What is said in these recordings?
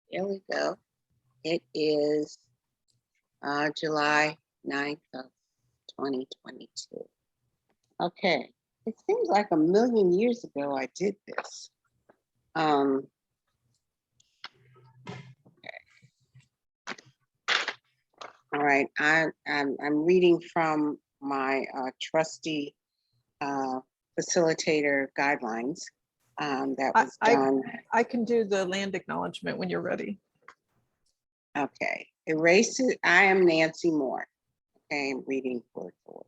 Here we go. It is July 9th of 2022. Okay, it seems like a million years ago I did this. Okay. All right, I'm reading from my trustee facilitator guidelines that was done. I can do the land acknowledgement when you're ready. Okay, I am Nancy Moore. Okay, I'm reading word for word.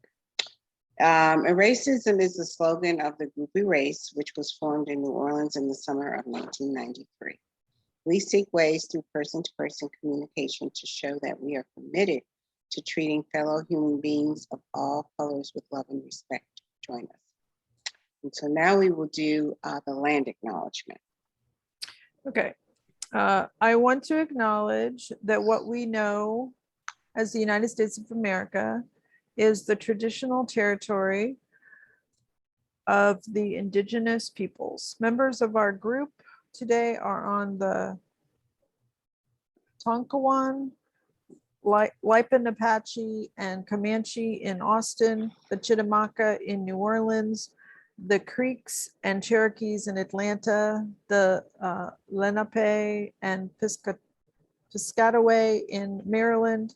Racism is the slogan of the group Erace, which was formed in New Orleans in the summer of 1993. We seek ways through person-to-person communication to show that we are committed to treating fellow human beings of all colors with love and respect. Join us. And so now we will do the land acknowledgement. Okay. I want to acknowledge that what we know as the United States of America is the traditional territory of the indigenous peoples. Members of our group today are on the Tonkawan, Lipan Apache and Comanche in Austin, the Chitimacha in New Orleans, the Creeks and Cherokees in Atlanta, the Lenape and Piscataway in Maryland,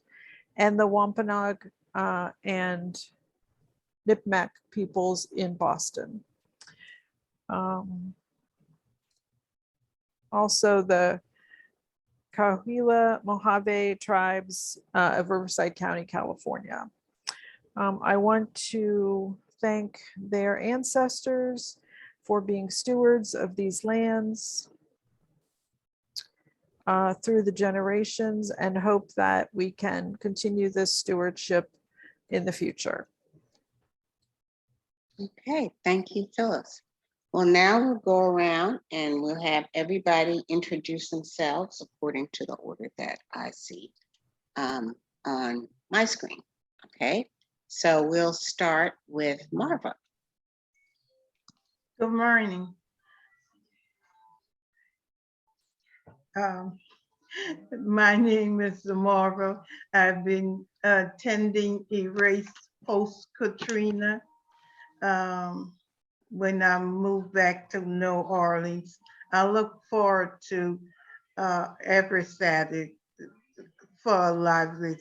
and the Wampanoag and Nipmuc peoples in Boston. Also the Cahuilla Mojave tribes of Riverside County, California. I want to thank their ancestors for being stewards of these lands through the generations, and hope that we can continue this stewardship in the future. Okay, thank you, Phyllis. Well, now we'll go around and we'll have everybody introduce themselves according to the order that I see on my screen. Okay, so we'll start with Marva. Good morning. My name is Marva. I've been attending Erace post-Katrina. When I moved back to New Orleans, I look forward to every Saturday for a lively,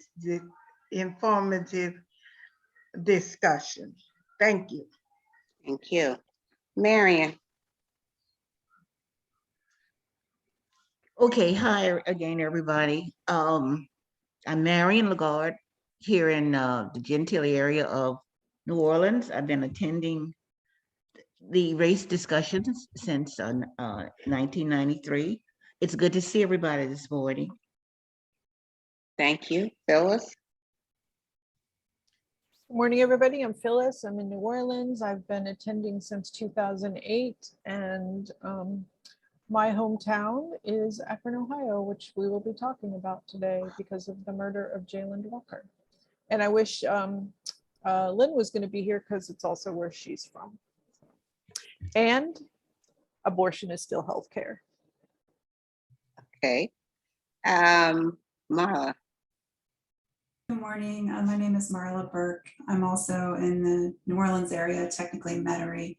informative discussion. Thank you. Thank you. Marion. Okay, hi again, everybody. I'm Marion Lagarde here in the Gentilly area of New Orleans. I've been attending the race discussions since 1993. It's good to see everybody this morning. Thank you. Phyllis. Good morning, everybody. I'm Phyllis. I'm in New Orleans. I've been attending since 2008, and my hometown is Akron, Ohio, which we will be talking about today because of the murder of Jayland Walker. And I wish Lynn was going to be here because it's also where she's from. And abortion is still healthcare. Okay. Marla. Good morning. My name is Marla Burke. I'm also in the New Orleans area, technically Metairie,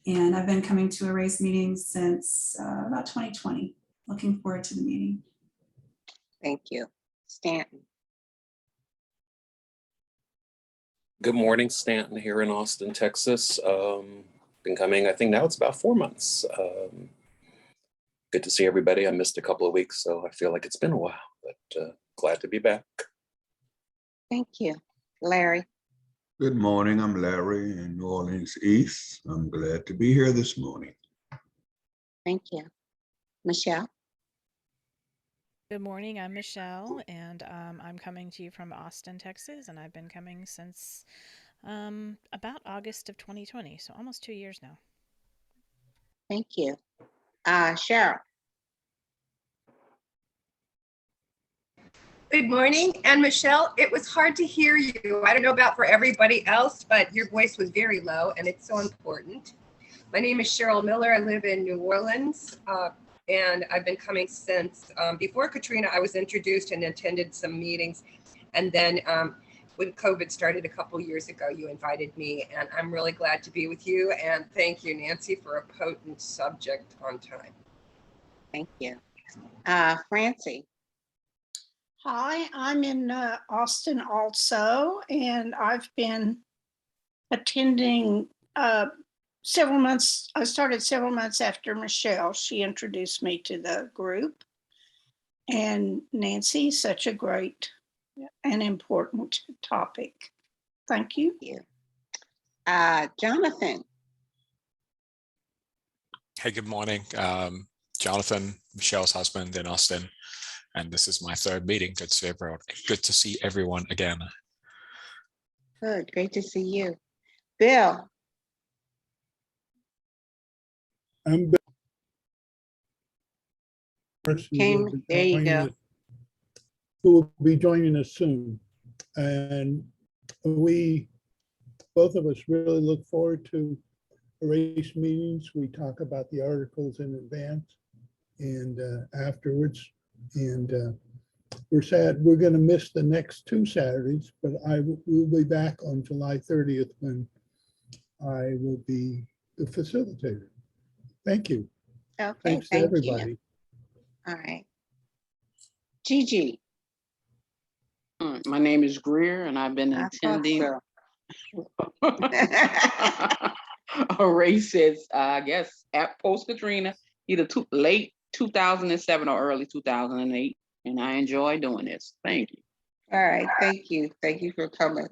and I've been coming to Erace meetings since about 2020. Looking forward to the meeting. Thank you. Stanton. Good morning, Stanton here in Austin, Texas. Been coming, I think now it's about 4 months. Good to see everybody. I missed a couple of weeks, so I feel like it's been a while, but glad to be back. Thank you. Larry. Good morning. I'm Larry in New Orleans East. I'm glad to be here this morning. Thank you. Michelle. Good morning, I'm Michelle, and I'm coming to you from Austin, Texas, and I've been coming since about August of 2020, so almost 2 years now. Thank you. Cheryl. Good morning, and Michelle, it was hard to hear you. I don't know about for everybody else, but your voice was very low, and it's so important. My name is Cheryl Miller. I live in New Orleans. and I've been coming since. Before Katrina, I was introduced and attended some meetings. And then when COVID started a couple years ago, you invited me, and I'm really glad to be with you. And thank you, Nancy, for a potent subject on time. Thank you. Francie. Hi, I'm in Austin also, and I've been attending several months. I started several months after Michelle. She introduced me to the group. And Nancy, such a great and important topic. Thank you. Jonathan. Hey, good morning. Jonathan, Michelle's husband in Austin, and this is my third meeting. Good to see everyone again. Good, great to see you. Bill. I'm Bill. There you go. Who will be joining us soon. And we, both of us, really look forward to Erace meetings. We talk about the articles in advance and afterwards. And we're sad we're going to miss the next 2 Saturdays, but we'll be back on July 30th when I will be the facilitator. Thank you. Okay, Thanks to thank everybody. you. All right. Gigi. My name is Greer, and I've been attending races, I guess, at post Katrina, either late 2007 or early 2008, and I enjoy doing this. Thank you. All right, thank you. Thank you for coming.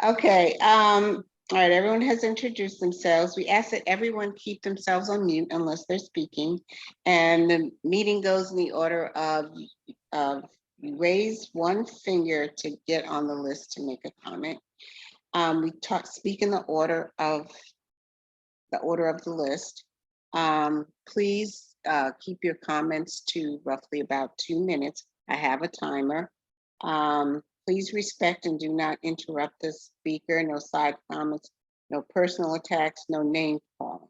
Okay, all right, everyone has introduced themselves. We ask that everyone keep themselves on mute unless they're speaking, and the meeting goes in the order of you raise one finger to get on the list to make a comment. We speak in the order of the list. Please keep your comments to roughly about 2 minutes. I have a timer. Please respect and do not interrupt the speaker. No side comments, no personal attacks, no name calling.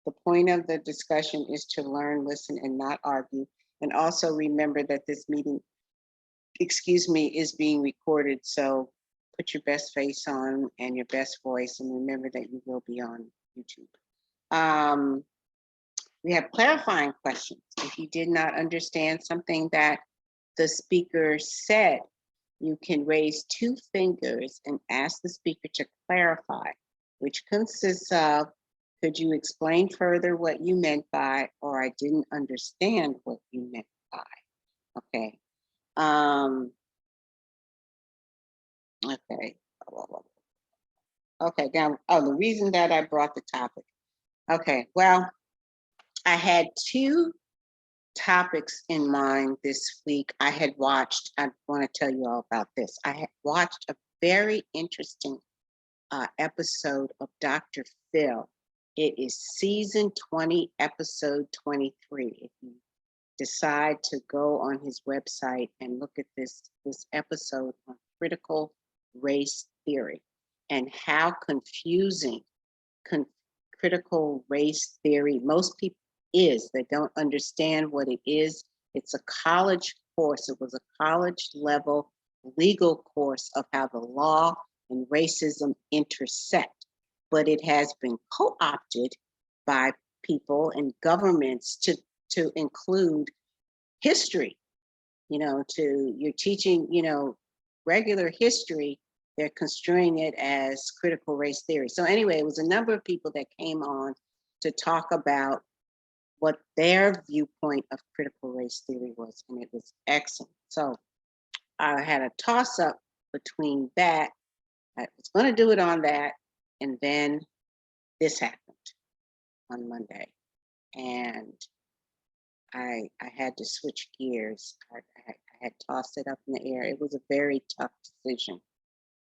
The point of the discussion is to learn, listen, and not argue. And also remember that this meeting, is being recorded. So put your best face on and your best voice, and remember that you will be on YouTube. We have clarifying questions. If you did not understand something that the speaker said, you can raise 2 fingers and ask the speaker to clarify, which consists of, could you explain further what you meant by, or I didn't understand what you meant by, okay? Okay. Okay, now, the reason that I brought the topic. Okay, well, I had 2 topics in mind this week. I want to tell you all about this. I had watched a very interesting episode of Dr. Phil. It is season 20, episode 23. If you decide to go on his website and look at this episode on critical race theory and how confusing critical race theory most people is. They don't understand what it is. It's a college course. It was a college level legal course of how the law and racism intersect, but it has been co-opted by people and governments to include history. You're teaching, regular history, they're construing it as critical race theory. So anyway, it was a number of people that came on to talk about what their viewpoint of critical race theory was, and it was excellent. So I had a toss up between that. I was going to do it on that, and then this happened on Monday, and I had to switch gears. I had tossed it up in the air. It was a very tough decision,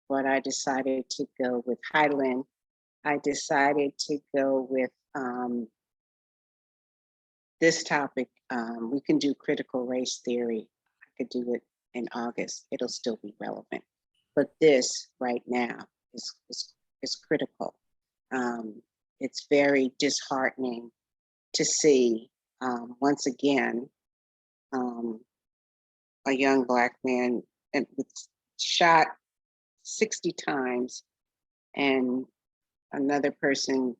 but I decided to go with Highland. I decided to go with this topic. We can do critical race theory. I could do it in August. It'll still be relevant. But this right now is critical. It's very disheartening to see once again, a young Black man was shot 60 times, and another person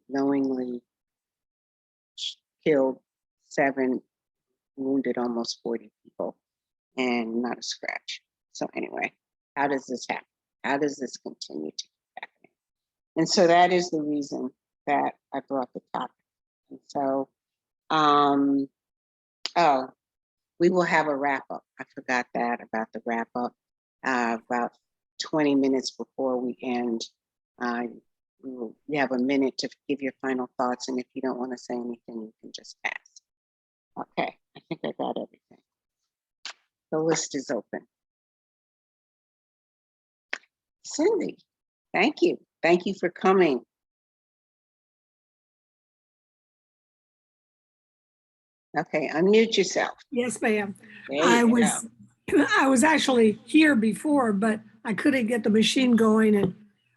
knowingly killed 7, wounded almost 40 people, and not a scratch. So anyway, how does this happen? How does this continue to keep happening? And so that is the reason that I brought the topic. And so, oh, we will have a wrap up. I forgot that about the wrap up. About 20 minutes before we end, you have a minute to give your final thoughts. And if you don't want to say anything, you can just pass. Okay, I think I got everything. The list is open. Cindy, thank you. Thank you for coming. Okay, unmute yourself. Yes, ma'am. There I you was go. I was actually here before, but I couldn't get the machine going and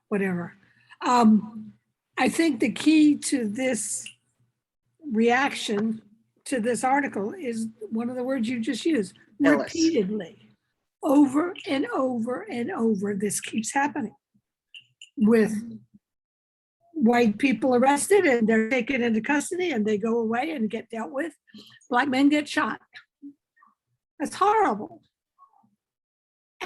whatever. I think the key to this reaction to this article is one of the words you just used, Phyllis. repeatedly, over and over and over. This keeps happening with white people arrested and they're taken into custody and they go away and get dealt with. Black men get shot. That's horrible.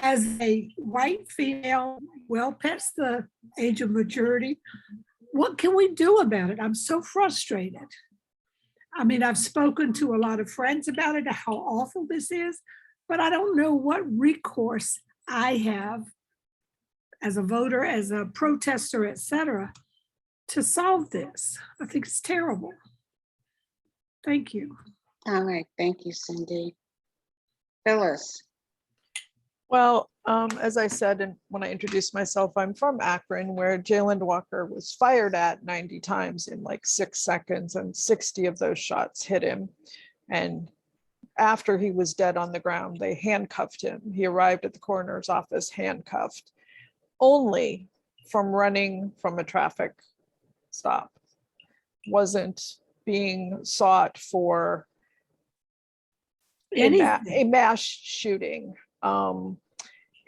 As a white female, well past the age of maturity, what can we do about it? I'm so frustrated. I mean, I've spoken to a lot of friends about it, how awful this is, but I don't know what recourse I have as a voter, as a protester, et cetera, to solve this. I think it's terrible. Thank you. All right, thank you, Cindy. Phyllis. Well, as I said, when I introduced myself, I'm from Akron, where Jayland Walker was fired at 90 times in like 6 seconds, and 60 of those shots hit him. And after he was dead on the ground, they handcuffed him. He arrived at the coroner's office handcuffed, only from running from a traffic stop. Wasn't being sought for a mass shooting.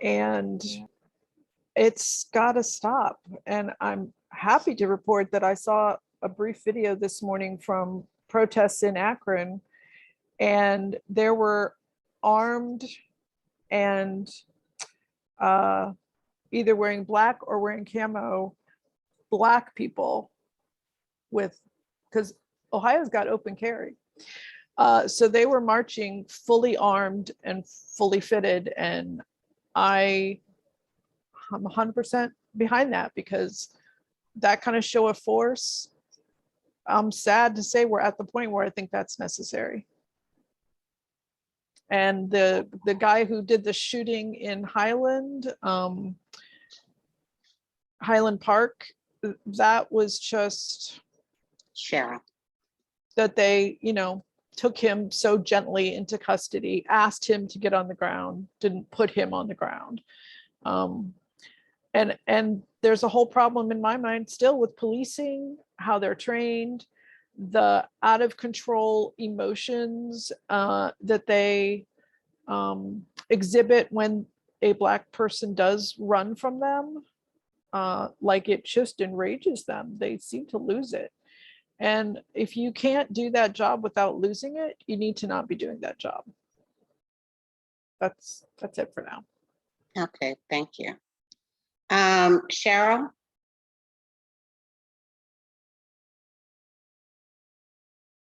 And it's got to stop. And I'm happy to report that I saw a brief video this morning from protests in Akron, and there were armed and either wearing black or wearing camo Black people because Ohio's got open carry. So they were marching fully armed and fully fitted, and I'm 100% behind that, because that kind of show of force, I'm sad to say we're at the point where I think that's necessary. And the guy who did the shooting in Highland Park, that was just Cheryl. That they, took him so gently into custody, asked him to get on the ground, didn't put him on the ground. And there's a whole problem in my mind still with policing, how they're trained, the out of control emotions that they exhibit when a Black person does run from them. Like it just enrages them. They seem to lose it. And if you can't do that job without losing it, you need to not be doing that job. That's it for now. Okay, thank you. Cheryl?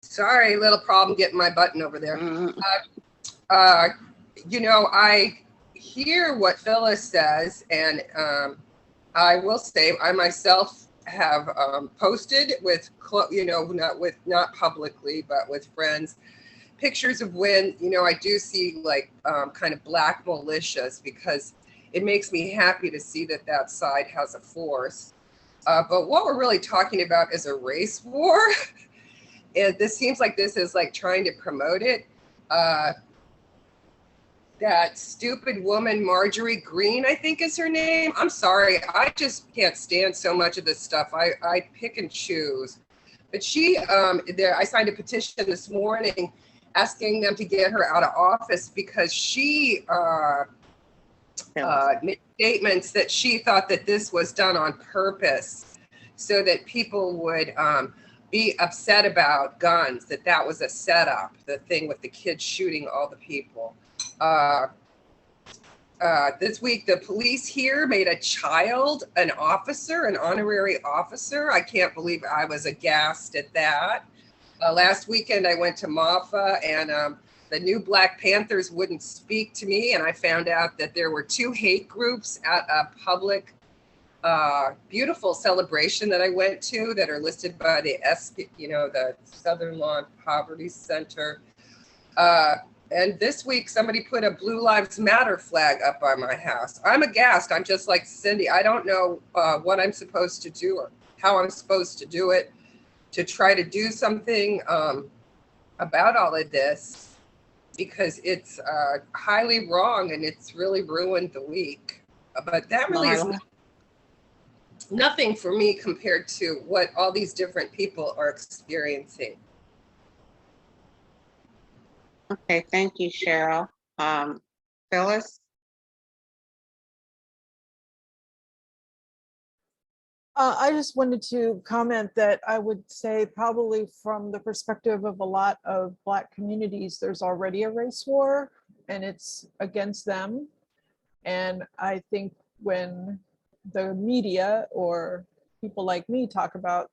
Sorry, little problem getting my button over there. I hear what Phyllis says, and I will say I myself have posted with, not publicly, but with friends, pictures of when, I do see like kind of Black militias, because it makes me happy to see that side has a force. But what we're really talking about is a race war. This seems like this is like trying to promote it. That stupid woman, Marjorie Greene, I think is her name. I'm sorry, I just can't stand so much of this stuff. I pick and choose. But she, I signed a petition this morning asking them to get her out of office because she made statements that she thought that this was done on purpose so that people would be upset about guns, that was a setup, the thing with the kids shooting all the people. This week, the police here made a child an officer, an honorary officer. I can't believe I was aghast at that. Last weekend, I went to MAFA and the new Black Panthers wouldn't speak to me. And I found out that there were 2 hate groups at a public, beautiful celebration that I went to that are listed by the the Southern Lawn Poverty Center. And this week, somebody put a Blue Lives Matter flag up by my house. I'm aghast. I'm just like Cindy. I don't know what I'm supposed to do or how I'm supposed to do it to try to do something about all of this, because it's highly wrong and it's really ruined the week. But that really is nothing for me compared to what all these different people are experiencing. Okay, thank you, Cheryl. Phyllis? I just wanted to comment that I would say probably from the perspective of a lot of Black communities, there's already a race war and it's against them. And I think when the media or people like me talk about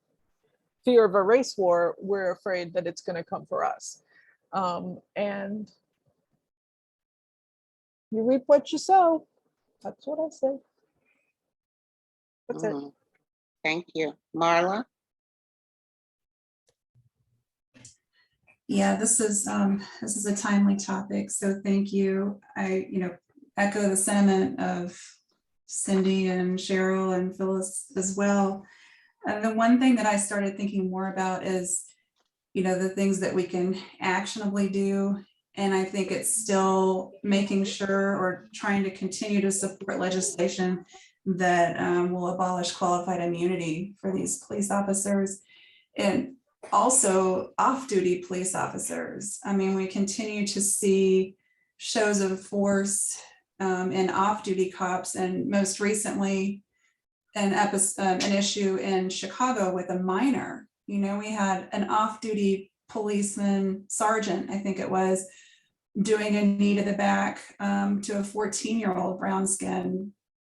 fear of a race war, we're afraid that it's going to come for us. And you reap what you sow. That's what I say. That's it. Thank you. Marla? Yeah, this is a timely topic, so thank you. I echo the sentiment of Cindy and Cheryl and Phyllis as well. And the one thing that I started thinking more about is, the things that we can actionably do. And I think it's still making sure or trying to continue to support legislation that will abolish qualified immunity for these police officers and also off-duty police officers. I mean, we continue to see shows of force in off-duty cops, and most recently an issue in Chicago with a minor. We had an off-duty policeman, sergeant, I think it was, doing a knee to the back to a 14-year-old brown-skinned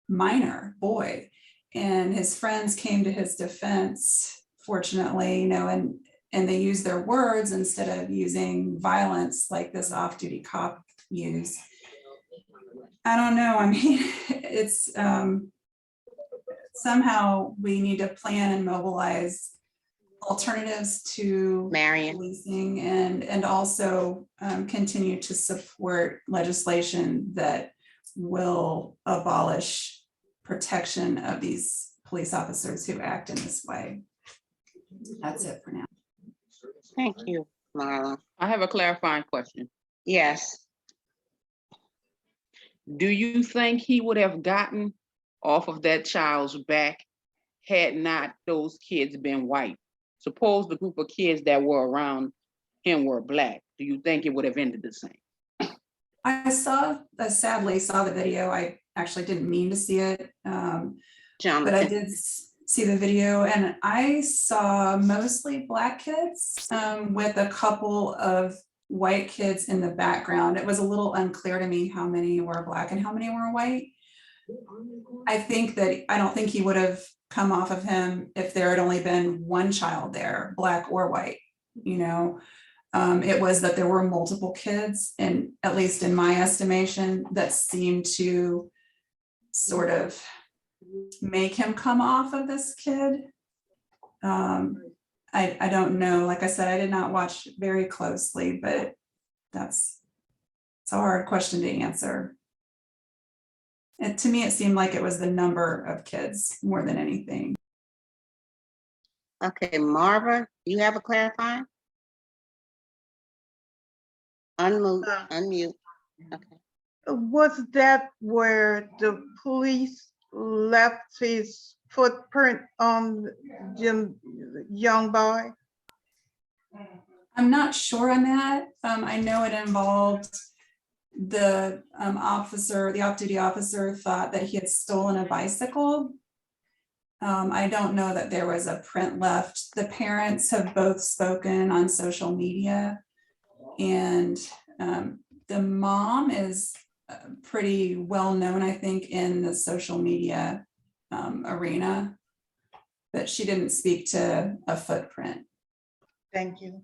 minor boy, and his friends came to his defense, fortunately, and they used their words instead of using violence like this off-duty cop used. I don't know. I mean, it's somehow we need to plan and mobilize alternatives to policing and also continue to support legislation that will abolish protection of these police officers who act in this way. That's it for now. Thank you, Marla. I have a clarifying question. Yes. Do you think he would have gotten off of that child's back had not those kids been white? Suppose the group of kids that were around him were Black. Do you think it would have ended the same? I sadly saw the video. I actually didn't mean to see it, but I did see the video, and I saw mostly Black kids with a couple of white kids in the background. It was a little unclear to me how many were Black and how many were white. I don't think he would have come off of him if there had only been one child there, Black or white. It was that there were multiple kids, and at least in my estimation, that seemed to sort of make him come off of this kid. I don't know. Like I said, I did not watch very closely, but it's a hard question to answer. And to me, it seemed like it was the number of kids more than anything. Okay, Marva, you have a clarifying? Unmute. Okay. Was that where the police left his footprint on Jim young boy? I'm not sure on that. I know it involved the officer, the off-duty officer thought that he had stolen a bicycle. I don't know that there was a print left. The parents have both spoken on social media, and the mom is pretty well known, I think, in the social media arena, but she didn't speak to a footprint. Thank you.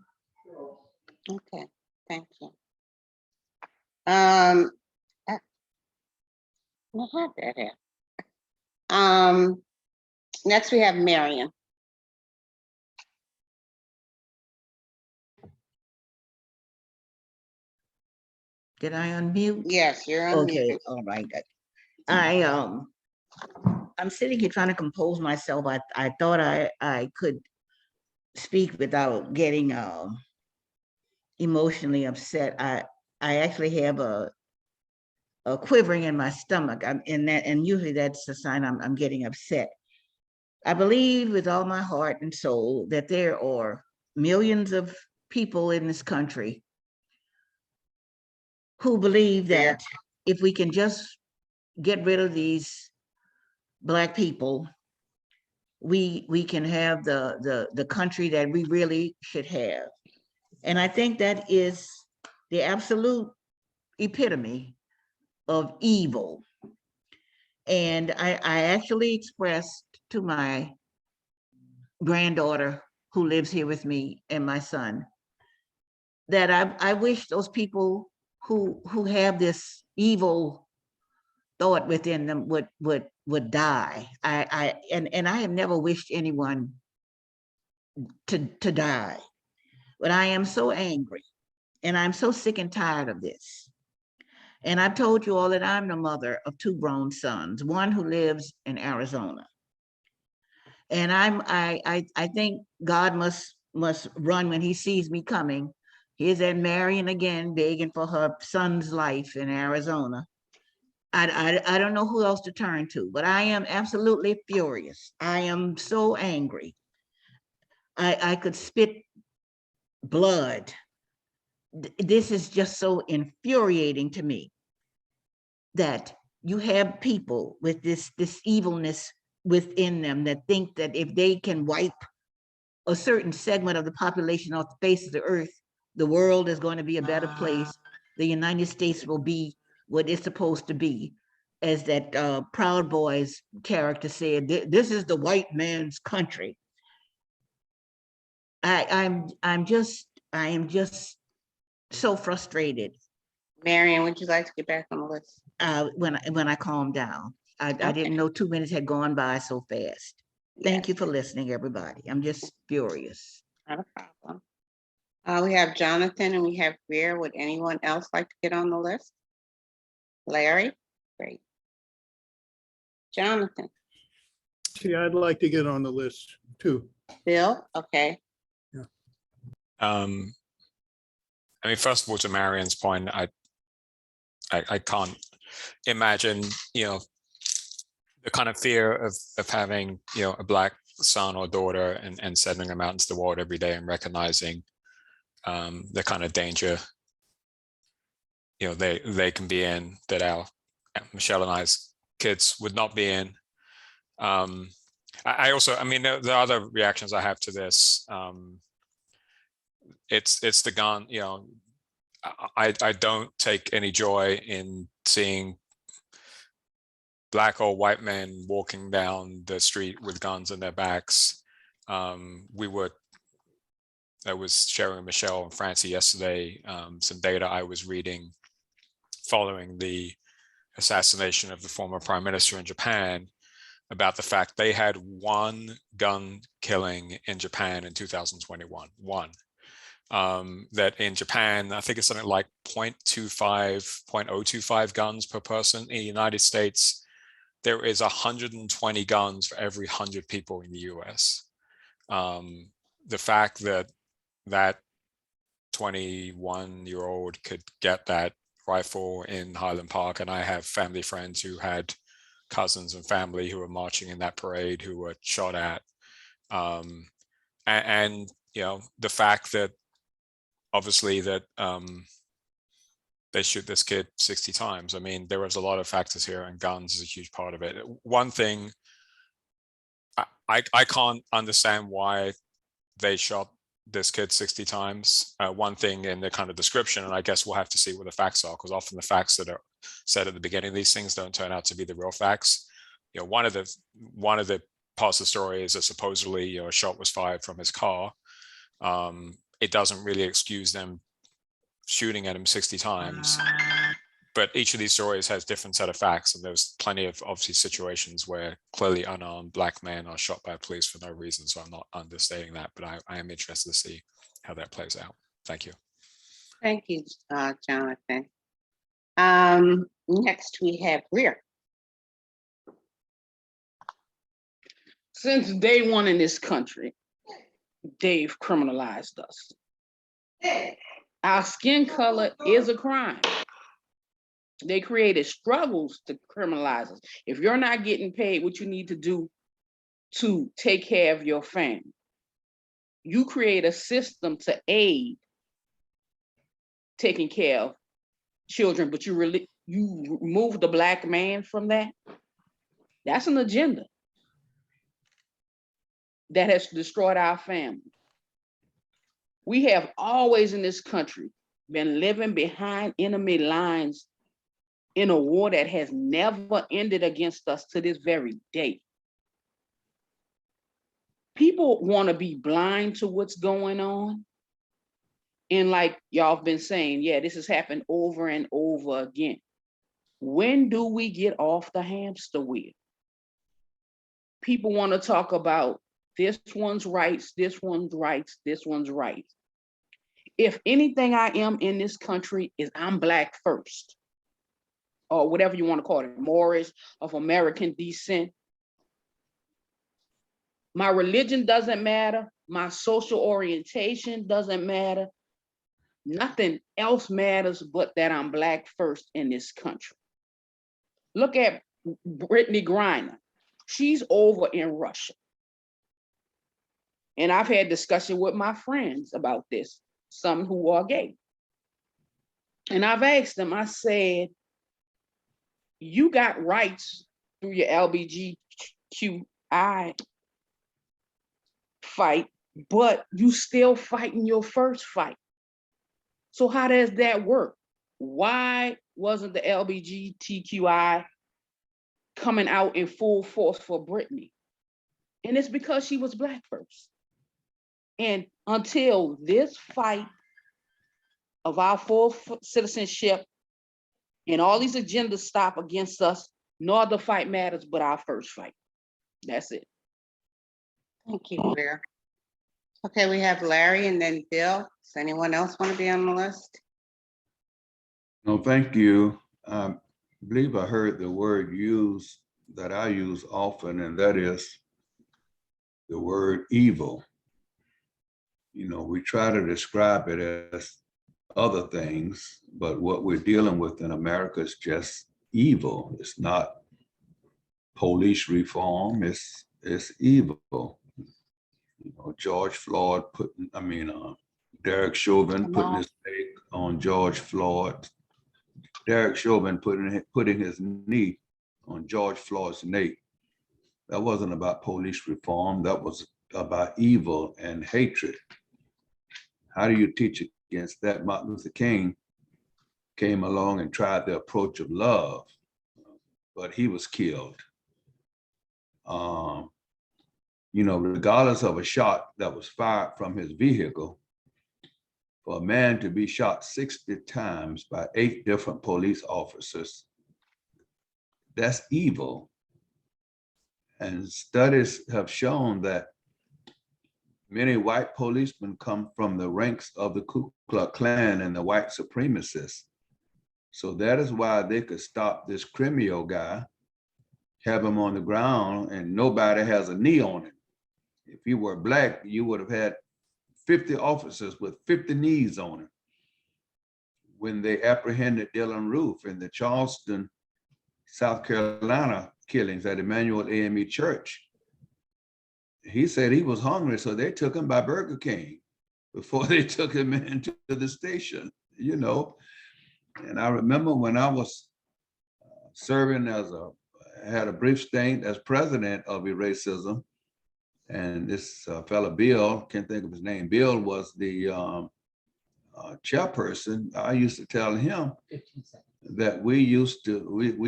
Okay, thank you. Well, how did that happen? Next we have Marion. Did I unmute? Yes, you're on Okay, mute. all right. I'm sitting here trying to compose myself. I thought I could speak without getting emotionally upset. I actually have a quivering in my stomach. And usually that's a sign I'm getting upset. I believe with all my heart and soul that there are millions of people in this country who believe that if we can just get rid of these Black people, we can have the country that we really should have. And I think that is the absolute epitome of evil. And I actually expressed to my granddaughter who lives here with me and my son that I wish those people who have this evil thought within them would die. And I have never wished anyone to die, but I am so angry and I'm so sick and tired of this. And I've told you all that I'm the mother of 2 grown sons, one who lives in Arizona. And I think God must run when he sees me coming. Here's that Marion again begging for her son's life in Arizona. I don't know who else to turn to, but I am absolutely furious. I am so angry. I could spit blood. This is just so infuriating to me that you have people with this evilness within them that think that if they can wipe a certain segment of the population off the face of the earth, the world is going to be a better place. The United States will be what it's supposed to be. As that Proud Boys character said, this is the white man's country. I am just so frustrated. Marion, would you like to get back on the list? When I calmed down. I didn't know 2 minutes had gone by so fast. Thank you for listening, everybody. I'm just furious. Not a problem. We have Jonathan and we have Greer. Would anyone else like to get on the list? Larry? Great. Jonathan? See, I'd like to get on the list too. Bill? Okay. I mean, first of all, to Marion's point, I can't imagine, the kind of fear of having, a Black son or daughter and sending them out into the world every day and recognizing the kind of danger, they can be in that our Michelle and I's kids would not be in. I also, I mean, the other reactions I have to this, it's the gun, I don't take any joy in seeing Black or white men walking down the street with guns in their backs. I was sharing with Michelle and Francie yesterday some data I was reading following the assassination of the former prime minister in Japan about the fact they had 1 gun killing in Japan in 2021, 1. That in Japan, I think it's something like 0.25 guns per person. In the United States, there is 120 guns for every 100 people in the US. The fact that 21-year-old could get that rifle in Highland Park, and I have family friends who had cousins and family who were marching in that parade who were shot at. And the fact that obviously that they shoot this kid 60 times. I mean, there was a lot of factors here, and guns is a huge part of it. One thing, I can't understand why they shot this kid 60 times. One thing in the kind of description, and I guess we'll have to see what the facts are, because often the facts that are said at the beginning of these things don't turn out to be the real facts. One of the parts of the story is that supposedly a shot was fired from his car. It doesn't really excuse them shooting at him 60 times. But each of these stories has different set of facts, and there's plenty of obviously situations where clearly unarmed Black men are shot by police for no reason. So I'm not understating that, but I am interested to see how that plays out. Thank you. Thank you, Jonathan. Next we have Greer. Since day one in this country, they've criminalized us. Our skin color is a crime. They created struggles to criminalize us. If you're not getting paid what you need to do to take care of your family, you create a system to aid taking care of children, but you remove the Black man from that. That's an agenda that has destroyed our family. We have always in this country been living behind enemy lines in a war that has never ended against us to this very day. People want to be blind to what's going on. And like y'all have been saying, yeah, this has happened over and over again. When do we get off the hamster wheel? People want to talk about this one's rights, this one's rights, this one's rights. If anything I am in this country is I'm Black first, or whatever you want to call it, Moorish, of American descent. My religion doesn't matter. My social orientation doesn't matter. Nothing else matters but that I'm Black first in this country. Look at Brittany Griner. She's over in Russia. And I've had discussion with my friends about this, some who are gay. And I've asked them, I said, you got rights through your LGBTQI fight, but you still fighting your first fight. So how does that work? Why wasn't the LGBTQI coming out in full force for Brittany? And it's because she was Black first. And until this fight of our full citizenship and all these agendas stop against us, no other fight matters but our first fight. That's it. Thank you, Greer. Okay, we have Larry and then Bill. Does anyone else want to be on the list? No, thank you. I believe I heard the word used that I use often, and that is the word evil. We try to describe it as other things, but what we're dealing with in America is just evil. It's not police reform, it's evil. George Floyd Derek Chauvin putting his leg on George Floyd. Derek Chauvin putting his knee on George Floyd's neck. That wasn't about police reform, that was about evil and hatred. How do you teach against that? Martin Luther King came along and tried the approach of love, but he was killed. Regardless of a shot that was fired from his vehicle, for a man to be shot 60 times by 8 different police officers, that's evil. And studies have shown that many white policemen come from the ranks of the Ku Klux Klan and the white supremacists. So that is why they could stop this Cremio guy, have him on the ground, and nobody has a knee on him. If he were Black, you would have had 50 officers with 50 knees on him. When they apprehended Dylan Roof in the Charleston, South Carolina killings at Emmanuel AME Church, he said he was hungry, so they took him by Burger King. before they took him into the station, you know. And I remember when I was serving had a brief stint as president of Eracism, and this fella Bill, can't think of his name, Bill was the chairperson. I used to tell him that we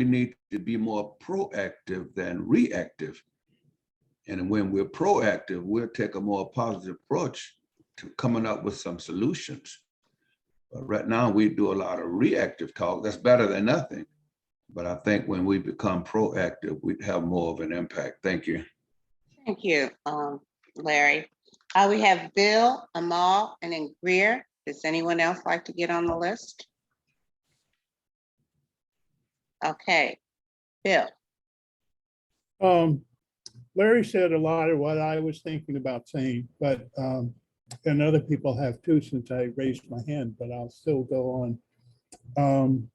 need to be more proactive than reactive. And when we're proactive, we'll take a more positive approach to coming up with some solutions. But right now we do a lot of reactive talk. That's better than nothing. But I think when we become proactive, we'd have more of an impact. Thank you. Thank you, Larry. We have Bill, Amal, and then Greer. Does anyone else like to get on the list? Okay, Bill. Larry said a lot of what I was thinking about saying, but and other people have too since I raised my hand, but I'll still go on.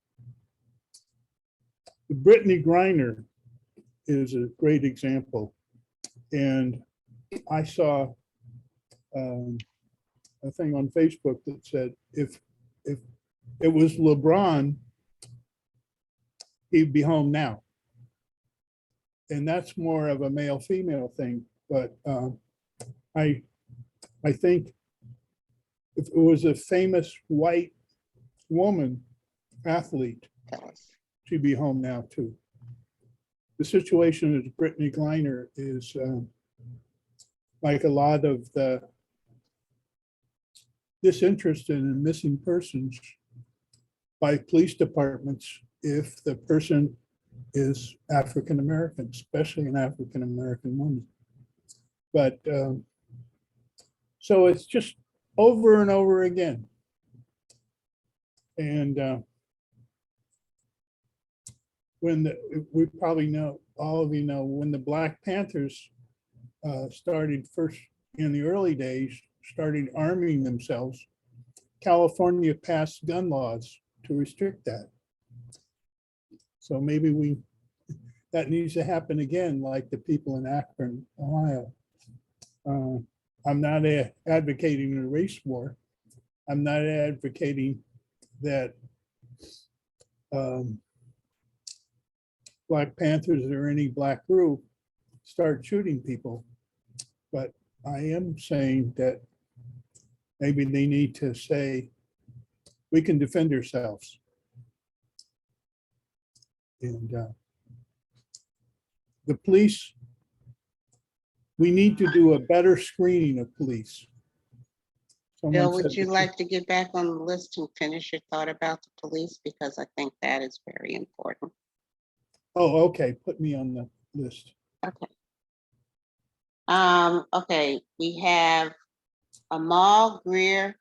Brittany Griner is a great example. And I saw a thing on Facebook that said, if it was LeBron, he'd be home now. And that's more of a male-female thing. But I think if it was a famous white woman athlete, she'd be home now too. The situation with Brittany Griner is like a lot of the disinterest in missing persons by police departments if the person is African American, especially an African American woman. But so it's just over and over again. And we probably know, all of you know, when the Black Panthers started first in the early days, started arming themselves, California passed gun laws to restrict that. So maybe that needs to happen again, like the people in Akron, Ohio. I'm not advocating a race war. I'm not advocating that Black Panthers or any black group start shooting people. But I am saying that maybe they need to say, we can defend ourselves. And the police, we need to do a better screening of police. Bill, would you like to get back on the list and finish your thought about the police? Because I think that is very important. Oh, okay, put me on the list. Okay. Okay, we have Amal, Greer,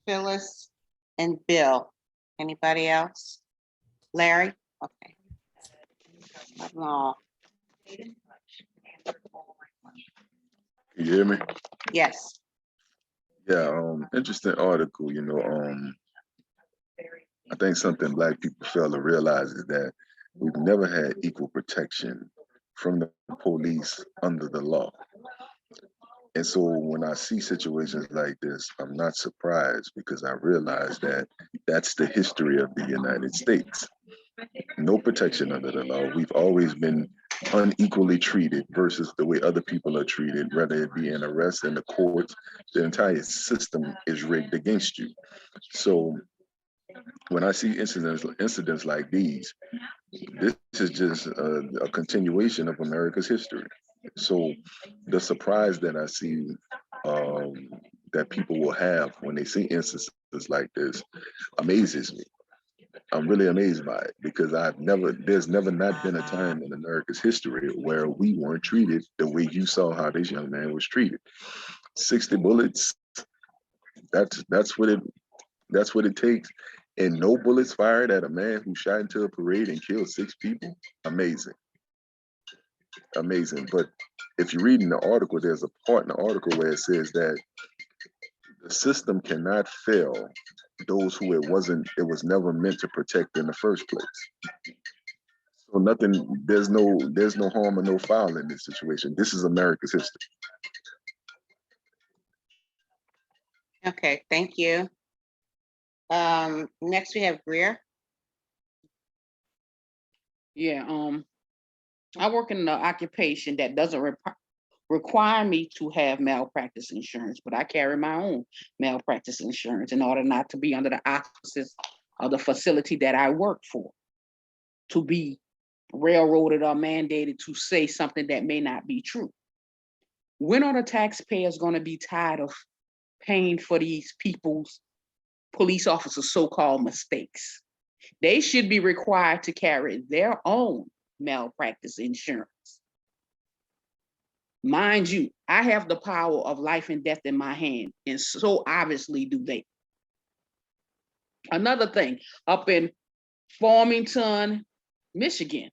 Phyllis, and Bill. Anybody else? Larry? Okay. Amal. Can you hear me? Yes. Yeah, interesting article, you know. I think something Black people fail to realize is that we've never had equal protection from the police under the law. And so when I see situations like this, I'm not surprised because I realize that that's the history of the United States. No protection under the law. We've always been unequally treated versus the way other people are treated, whether it be in arrests, in the courts. The entire system is rigged against you. So when I see incidents like these, this is just a continuation of America's history. So the surprise that I see that people will have when they see instances like this amazes me. I'm really amazed by it because there's never not been a time in America's history where we weren't treated the way you saw how this young man was treated. 60 bullets, that's what it takes. And no bullets fired at a man who shot into a parade and killed 6 people. Amazing. Amazing. But if you read in the article, there's a part in the article where it says that the system cannot fail those who it was never meant to protect in the first place. So there's no harm or no foul in this situation. This is America's history. Okay, thank you. Next we have Greer. Yeah, I work in an occupation that doesn't require me to have malpractice insurance, but I carry my own malpractice insurance in order not to be under the auspices of the facility that I work for, to be railroaded or mandated to say something that may not be true. When are the taxpayers going to be tired of paying for these people's police officers' so-called mistakes? They should be required to carry their own malpractice insurance. Mind you, I have the power of life and death in my hand, and so obviously do they. Another thing, up in Farmington, Michigan,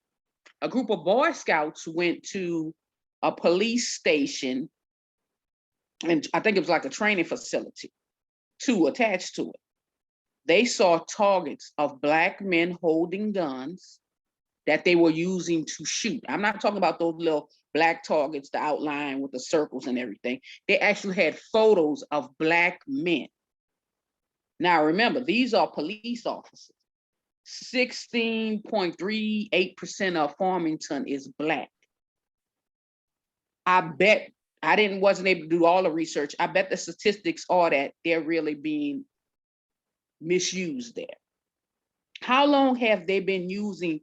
a group of Boy Scouts went to a police station, and I think it was like a training facility, attached to it. They saw targets of Black men holding guns that they were using to shoot. I'm not talking about those little black targets, the outline with the circles and everything. They actually had photos of Black men. Now remember, these are police officers. 16.38% of Farmington is Black. I bet, wasn't able to do all the research. I bet the statistics are that they're really being misused there. How long have they been using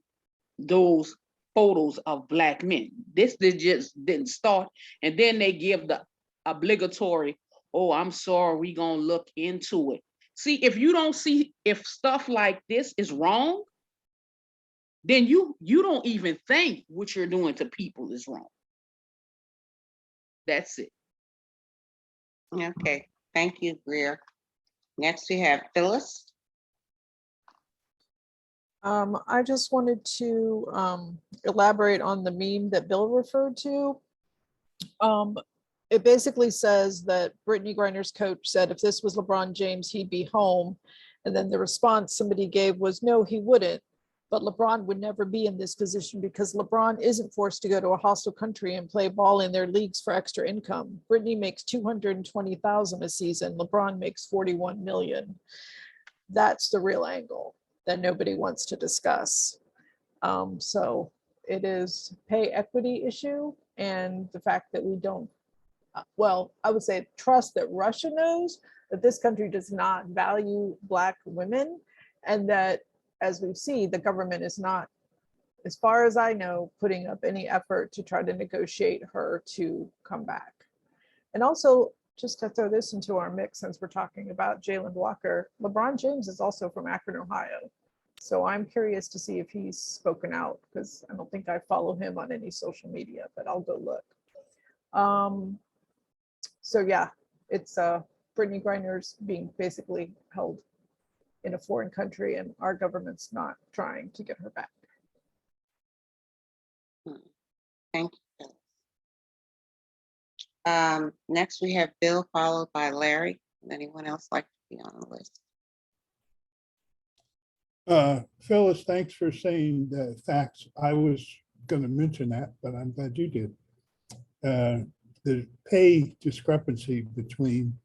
those photos of Black men? This just didn't start. And then they give the obligatory, oh, I'm sorry, we gonna look into it. See, if you don't see if stuff like this is wrong, then you don't even think what you're doing to people is wrong. That's it. Okay, thank you, Greer. Next we have Phyllis. I just wanted to elaborate on the meme that Bill referred to. It basically says that Brittany Griner's coach said if this was LeBron James, he'd be home. And then the response somebody gave was, no, he wouldn't. But LeBron would never be in this position because LeBron isn't forced to go to a hostile country and play ball in their leagues for extra income. Brittany makes $220,000 a season. LeBron makes $41 million. That's the real angle that nobody wants to discuss. So it is pay equity issue, and the fact that we don't, well, I would say trust that Russia knows that this country does not value Black women, and that, as we see, the government is not, as far as I know, putting up any effort to try to negotiate her to come back. And also, just to throw this into our mix, since we're talking about Jalen Walker, LeBron James is also from Akron, Ohio. So I'm curious to see if he's spoken out, because I don't think I follow him on any social media, but I'll go look. So yeah, it's Brittany Griner's being basically held in a foreign country, and our government's not trying to get her back. Thank you. Next we have Bill, followed by Larry. Would anyone else like to be on the list? Phyllis, thanks for saying the facts. I was going to mention that, but I'm glad you did. The pay discrepancy between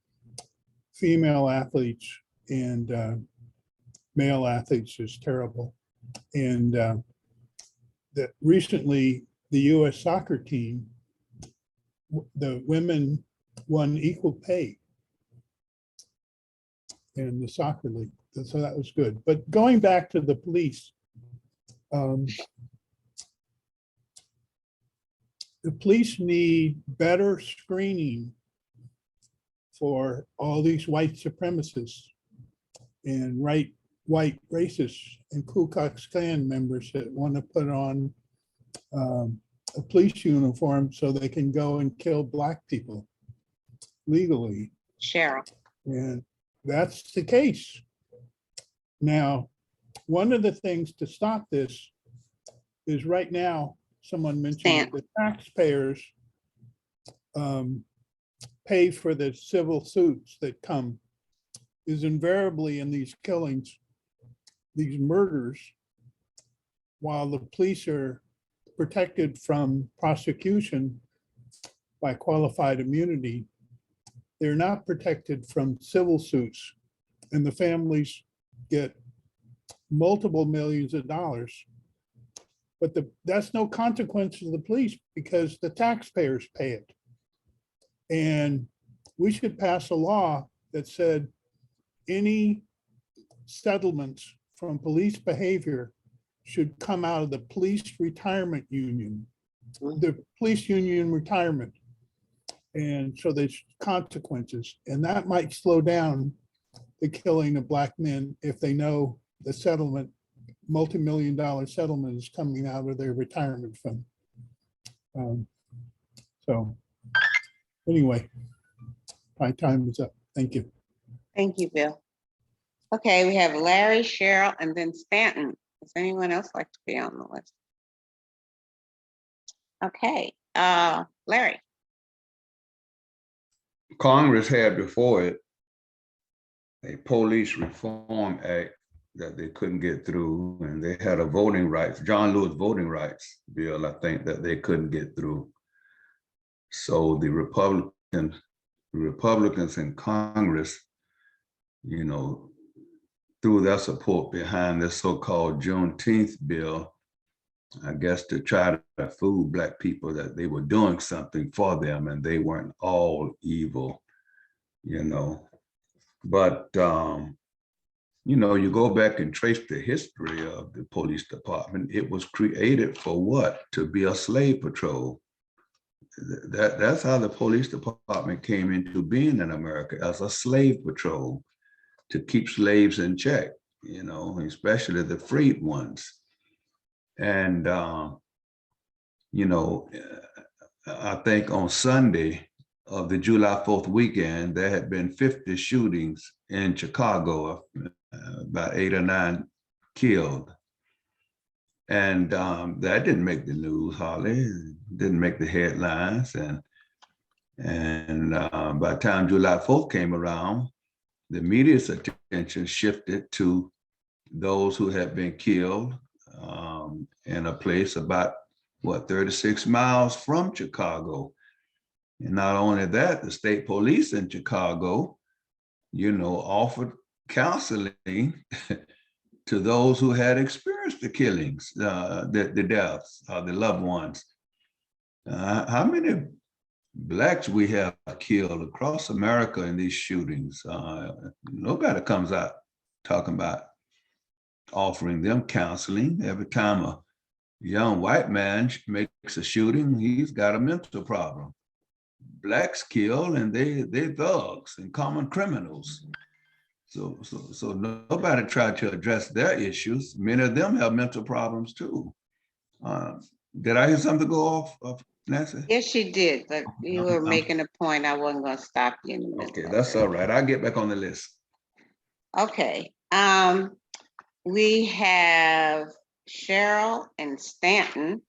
female athletes and male athletes is terrible. And that recently the US soccer team, the women won equal pay in the soccer league. So that was good. But going back to the police, the police need better screening for all these white supremacists and white racists and Ku Klux Klan members that want to put on a police uniform so they can go and kill Black people legally. Cheryl. And that's the case. Now, one of the things to stop this is right now, someone mentioned that the taxpayers pay for the civil suits that come, is invariably in these killings, these murders, while the police are protected from prosecution by qualified immunity. they're not protected from civil suits, and the families get multiple millions of dollars. But that's no consequence to the police because the taxpayers pay it. And we should pass a law that said any settlements from police behavior should come out of the police retirement union, the police union retirement. And so there's consequences, and that might slow down the killing of Black men if they know the settlement, multi-million-dollar settlement is coming out of their retirement fund. So anyway, my time is up. Thank you. Thank you, Bill. Okay, we have Larry, Cheryl, and then Stanton. Does anyone else like to be on the list? Okay, Larry. Congress had before it a police reform act that they couldn't get through, and they had a voting rights, John Lewis voting rights bill, I think, that they couldn't get through. So the Republicans in Congress, you know, threw their support behind this so-called Juneteenth bill, I guess to try to fool Black people that they were doing something for them and they weren't all evil, you know. But, you know, you go back and trace the history of the police department. It was created for what? To be a slave patrol. That's how the police department came into being in America, as a slave patrol, to keep slaves in check, you know, especially the freed ones. And, you know, I think on Sunday of the July 4th weekend, there had been 50 shootings in Chicago, about 8 or 9 killed. And that didn't make the news hardly, didn't make the headlines. And by the time July 4th came around, the media's attention shifted to those who had been killed in a place about, 36 miles from Chicago. And not only that, the state police in Chicago, you know, offered counseling to those who had experienced the killings, the deaths, the loved ones. How many Blacks we have killed across America in these shootings? Nobody comes out talking about offering them counseling. Every time a young white man makes a shooting, he's got a mental problem. Blacks kill and they thugs and common criminals. So nobody tried to address their issues. Many of them have mental problems too. Did I hear something go off, Nancy? Yes, you did, but you were making a point. I wasn't going to stop you in the middle. Okay, that's all right. I'll get back on the list. Okay, we have Cheryl and Stanton,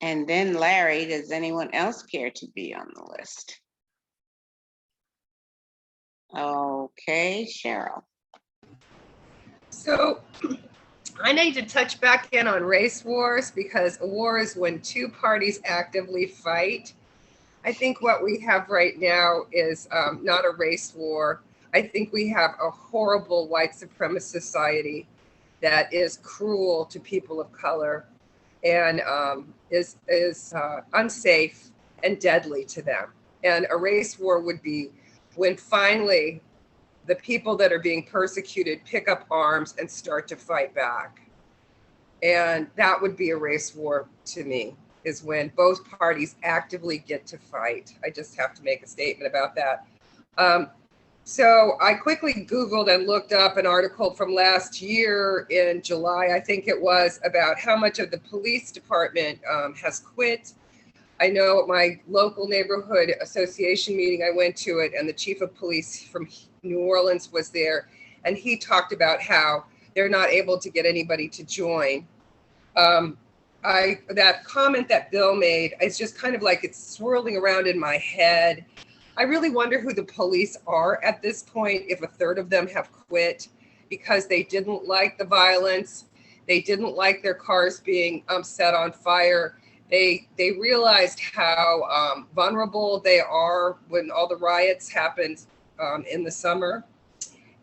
and then Larry. Does anyone else care to be on the list? Okay, Cheryl. So I need to touch back in on race wars, because a war is when two parties actively fight. I think what we have right now is not a race war. I think we have a horrible white supremacist society that is cruel to people of color and is unsafe and deadly to them. And a race war would be when finally the people that are being persecuted pick up arms and start to fight back. And that would be a race war to me, is when both parties actively get to fight. I just have to make a statement about that. So I quickly Googled and looked up an article from last year in July, I think it was, about how much of the police department has quit. I know at my local neighborhood association meeting, I went to it, and the chief of police from New Orleans was there, and he talked about how they're not able to get anybody to join. That comment that Bill made, it's just kind of like it's swirling around in my head. I really wonder who the police are at this point, if a third of them have quit because they didn't like the violence, they didn't like their cars being set on fire, they realized how vulnerable they are when all the riots happened in the summer.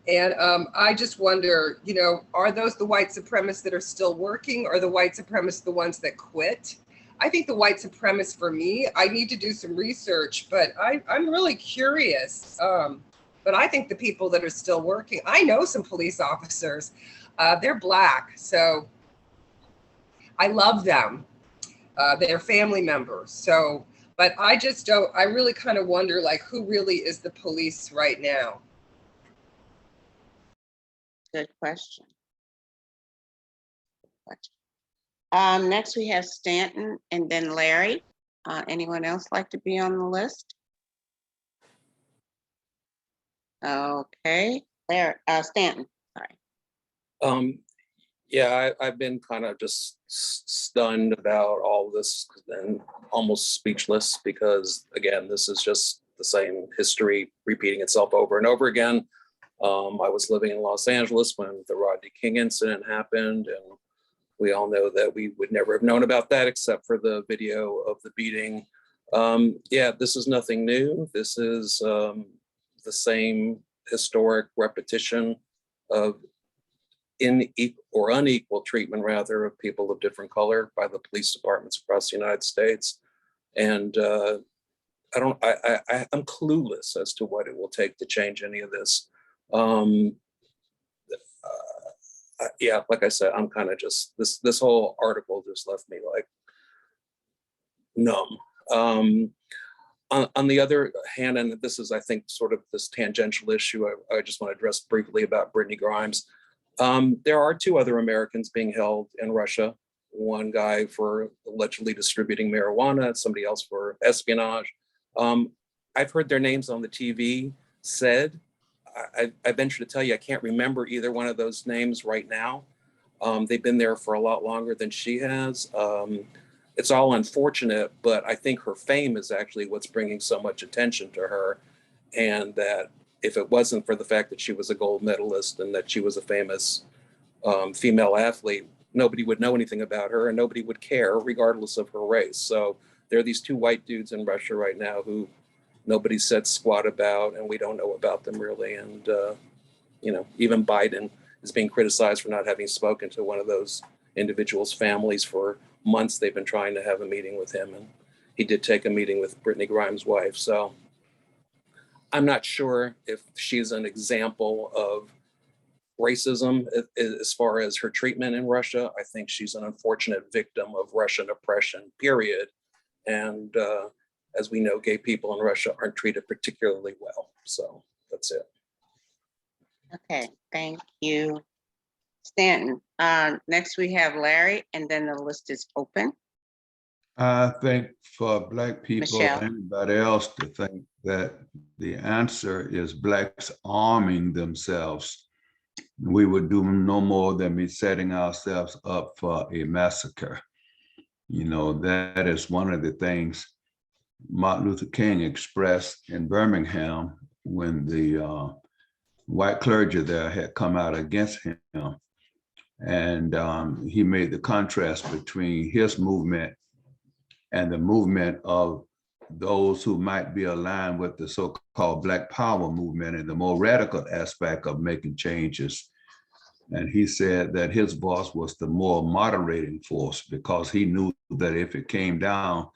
And I just wonder, you know, are those the white supremacists that are still working, or the white supremacists the ones that quit? I think the white supremacists, for me, I need to do some research, but I'm really curious. But I think the people that are still working, I know some police officers, they're Black, so I love them. They're family members. So, but I just don't, I really kind of wonder, like, who really is the police right now? Good question. Next we have Stanton and then Larry. Anyone else like to be on the list? Okay, Larry, Stanton, sorry. Yeah, I've been kind of just stunned about all this and almost speechless because, again, this is just the same history repeating itself over and over again. I was living in Los Angeles when the Rodney King incident happened, and we all know that we would never have known about that except for the video of the beating. Yeah, this is nothing new. This is the same historic repetition of unequal treatment, rather, of people of different color by the police departments across the United States. And I'm clueless as to what it will take to change any of this. Yeah, like I said, I'm kind of just, this whole article just left me like numb. On the other hand, and this is, I think, sort of this tangential issue I just want to address briefly about Brittany Grimes. There are 2 other Americans being held in Russia. One guy for allegedly distributing marijuana, somebody else for espionage. I've heard their names on the TV said. I venture to tell you, I can't remember either one of those names right now. They've been there for a lot longer than she has. It's all unfortunate, but I think her fame is actually what's bringing so much attention to her. And that if it wasn't for the fact that she was a gold medalist and that she was a famous female athlete, nobody would know anything about her and nobody would care regardless of her race. So there are these 2 white dudes in Russia right now who nobody said squat about, and we don't know about them really. And, you know, even Biden is being criticized for not having spoken to one of those individuals' families for months. They've been trying to have a meeting with him, and he did take a meeting with Brittany Grimes' wife. So I'm not sure if she's an example of racism as far as her treatment in Russia. I think she's an unfortunate victim of Russian oppression, period. And as we know, gay people in Russia aren't treated particularly well. So that's it. Okay, thank you, Stanton. Next we have Larry, and then the list is open. I think for Black people, Michelle. anybody else to think that the answer is Blacks arming themselves, we would do no more than be setting ourselves up for a massacre. You know, that is one of the things Martin Luther King expressed in Birmingham when the white clergy there had come out against him. And he made the contrast between his movement and the movement of those who might be aligned with the so-called Black Power movement and the more radical aspect of making changes. And he said that his voice was the more moderating force because he knew that if it came down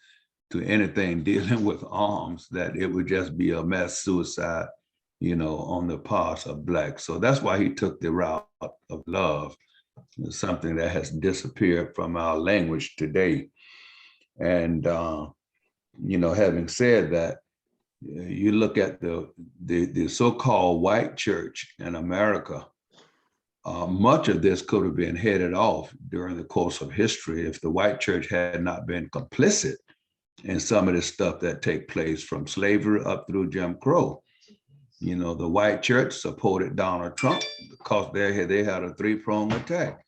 to anything dealing with arms, that it would just be a mass suicide, you know, on the part of Blacks. So that's why he took the route of love, something that has disappeared from our language today. And, you know, having said that, you look at the so-called white church in America, much of this could have been headed off during the course of history if the white church had not been complicit in some of the stuff that take place from slavery up through Jim Crow. You know, the white church supported Donald Trump because they had a 3-pronged attack.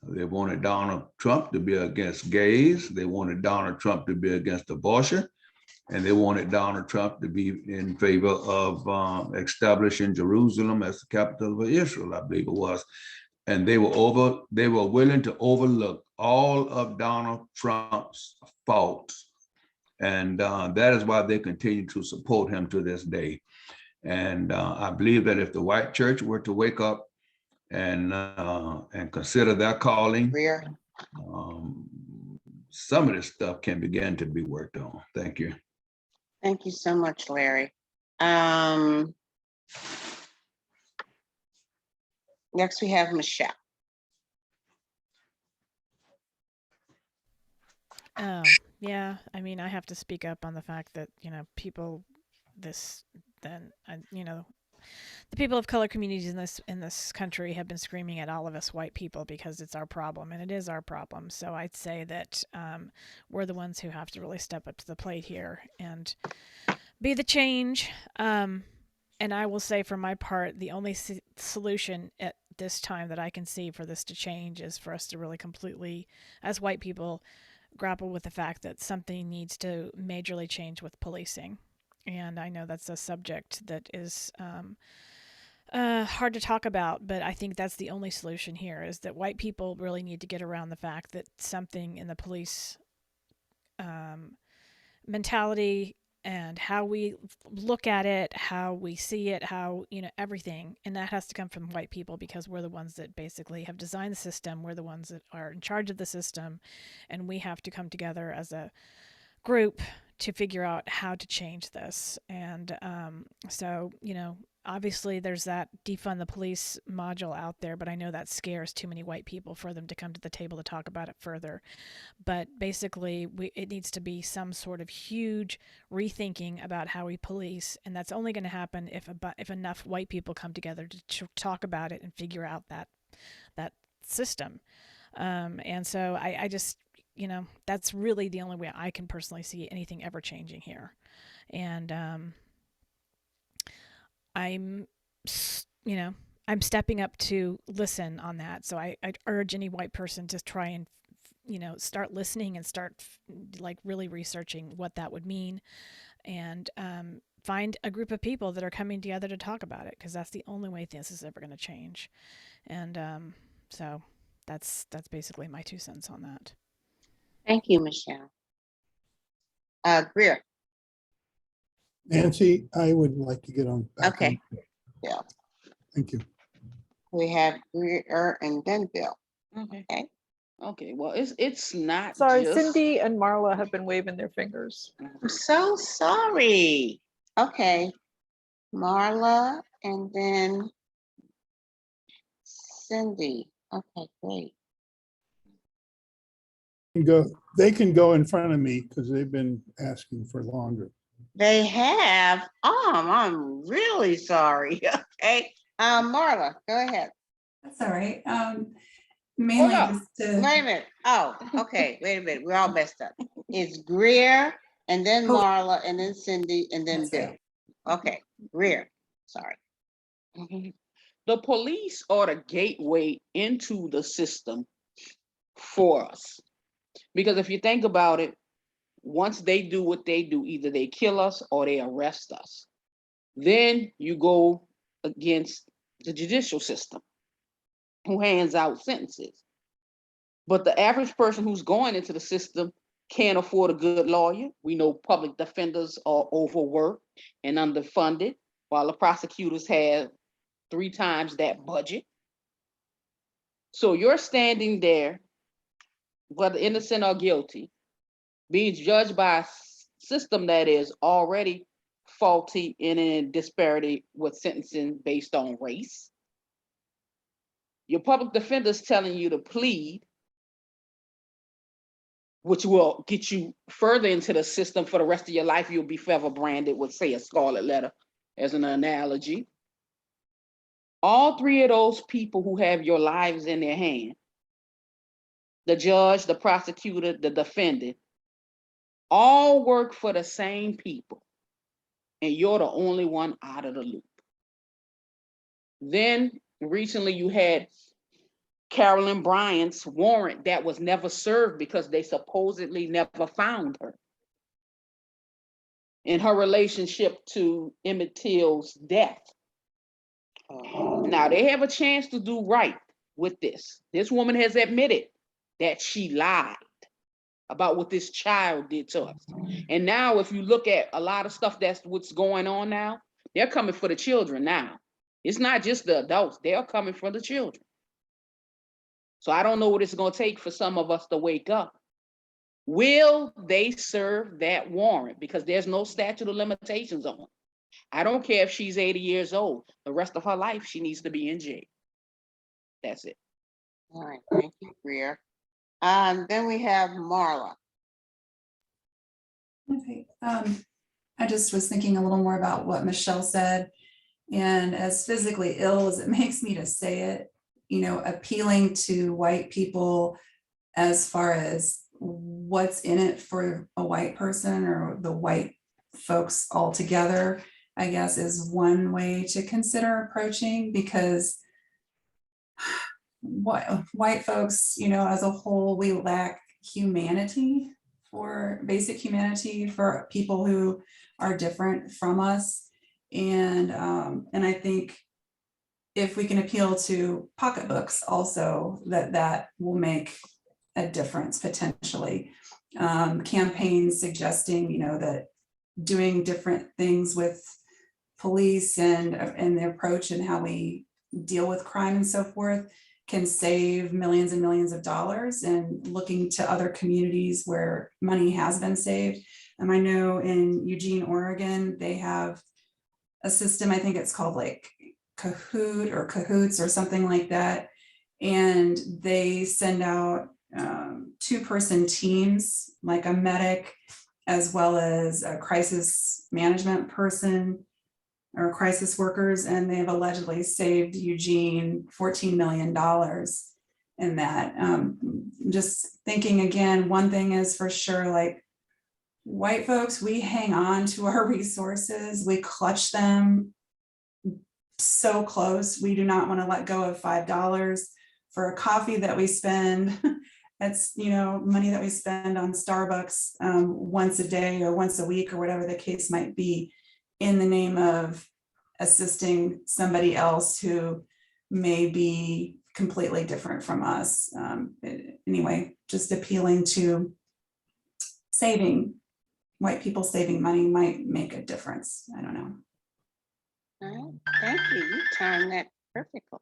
They wanted Donald Trump to be against gays. They wanted Donald Trump to be against abortion. And they wanted Donald Trump to be in favor of establishing Jerusalem as the capital of Israel, I believe it was. And they were willing to overlook all of Donald Trump's faults. And that is why they continue to support him to this day. And I believe that if the white church were to wake up and consider their calling, some of this stuff can begin to be worked on. Thank you. Thank you so much, Larry. Next, we have Michelle. Yeah, I mean, I have to speak up on the fact that, people the people of color communities in this country have been screaming at all of us white people because it's our problem, and it is our problem. So I'd say that we're the ones who have to really step up to the plate here and be the change. And I will say, for my part, the only solution at this time that I can see for this to change is for us to really completely, as white people, grapple with the fact that something needs to majorly change with policing. And I know that's a subject that is hard to talk about, but I think that's the only solution here, is that white people really need to get around the fact that something in the police mentality and how we look at it, how we see it, how, everything. And that has to come from white people, because we're the ones that basically have designed the system. We're the ones that are in charge of the system. And we have to come together as a group to figure out how to change this. And so, obviously there's that defund the police module out there, but I know that scares too many white people for them to come to the table to talk about it further. But basically, it needs to be some sort of huge rethinking about how we police, and that's only going to happen if enough white people come together to talk about it and figure out that system. And so I just, that's really the only way I can personally see anything ever changing here. And I'm stepping up to listen on that. So I urge any white person to try and, start listening and start really researching what that would mean, and find a group of people that are coming together to talk about it, because that's the only way this is ever going to change. And so that's basically my 2 cents on that. Thank you, Michelle. Greer. Nancy, I would like to get on. Okay. Yeah. Thank you. We have Greer and then Bill. Okay. Okay, well, it's not Sorry, just... Cindy and Marla have been waving their fingers. I'm so sorry. Okay. Marla and then Cindy. Okay, great. They can go in front of me because they've been asking for longer. They have. I'm really sorry. Okay. Marla, go ahead. That's all right. Mainly just to... Wait a minute. Oh, okay. Wait a minute. We're all messed up. It's Greer and then Marla and then Cindy and then Bill. Right. Okay. Greer. Sorry. The police are the gateway into the system for us. Because if you think about it, once they do what they do, either they kill us or they arrest us. Then you go against the judicial system, who hands out sentences. But the average person who's going into the system can't afford a good lawyer. We know public defenders are overworked and underfunded, while the prosecutors have 3 times that budget. So you're standing there, whether innocent or guilty, being judged by a system that is already faulty and in disparity with sentencing based on race. Your public defender's telling you to plead, which will get you further into the system for the rest of your life. You'll be forever branded with, say, a scarlet letter, as an analogy. All 3 of those people who have your lives in their hand, the judge, the prosecutor, the defendant, all work for the same people, and you're the only one out of the loop. Then recently you had Carolyn Bryant's warrant that was never served because they supposedly never found her in her relationship to Emmett Till's death. Now they have a chance to do right with this. This woman has admitted that she lied about what this child did to us. And now if you look at a lot of stuff that's what's going on now, they're coming for the children now. It's not just the adults, they're coming for the children. So I don't know what it's gonna take for some of us to wake up. Will they serve that warrant? Because there's no statute of limitations on it. I don't care if she's 80 years old, the rest of her life, she needs to be in jail. That's it. All right, thank you, Greer. Then we have Marla. Okay, I just was thinking a little more about what Michelle said. And as physically ill as it makes me to say it, you know, appealing to white people as far as what's in it for a white person or the white folks altogether, I guess is one way to consider approaching, because white folks, you know, as a whole, we lack humanity, for basic humanity for people who are different from us. And I think if we can appeal to pocketbooks also, that will make a difference potentially. Campaigns suggesting, you know, that doing different things with police and the approach and how we deal with crime and so forth can save millions and millions of dollars, and looking to other communities where money has been saved. I know in Eugene, Oregon, they have a system, I think it's called like Kahoot or Cahoots or something like that. And they send out 2-person teams, like a medic, as well as a crisis management person or crisis workers. And they've allegedly saved Eugene $14 million in that. Just thinking again, one thing is for sure, like white folks, we hang on to our resources, we clutch them so close. We do not want to let go of $5 for a coffee that we spend. That's, you know, money that we spend on Starbucks once a day or once a week or whatever the case might be, in the name of assisting somebody else who may be completely different from us. Anyway, just appealing to white people saving money might make a difference. I don't know. All right, thank you. You timed that perfectly.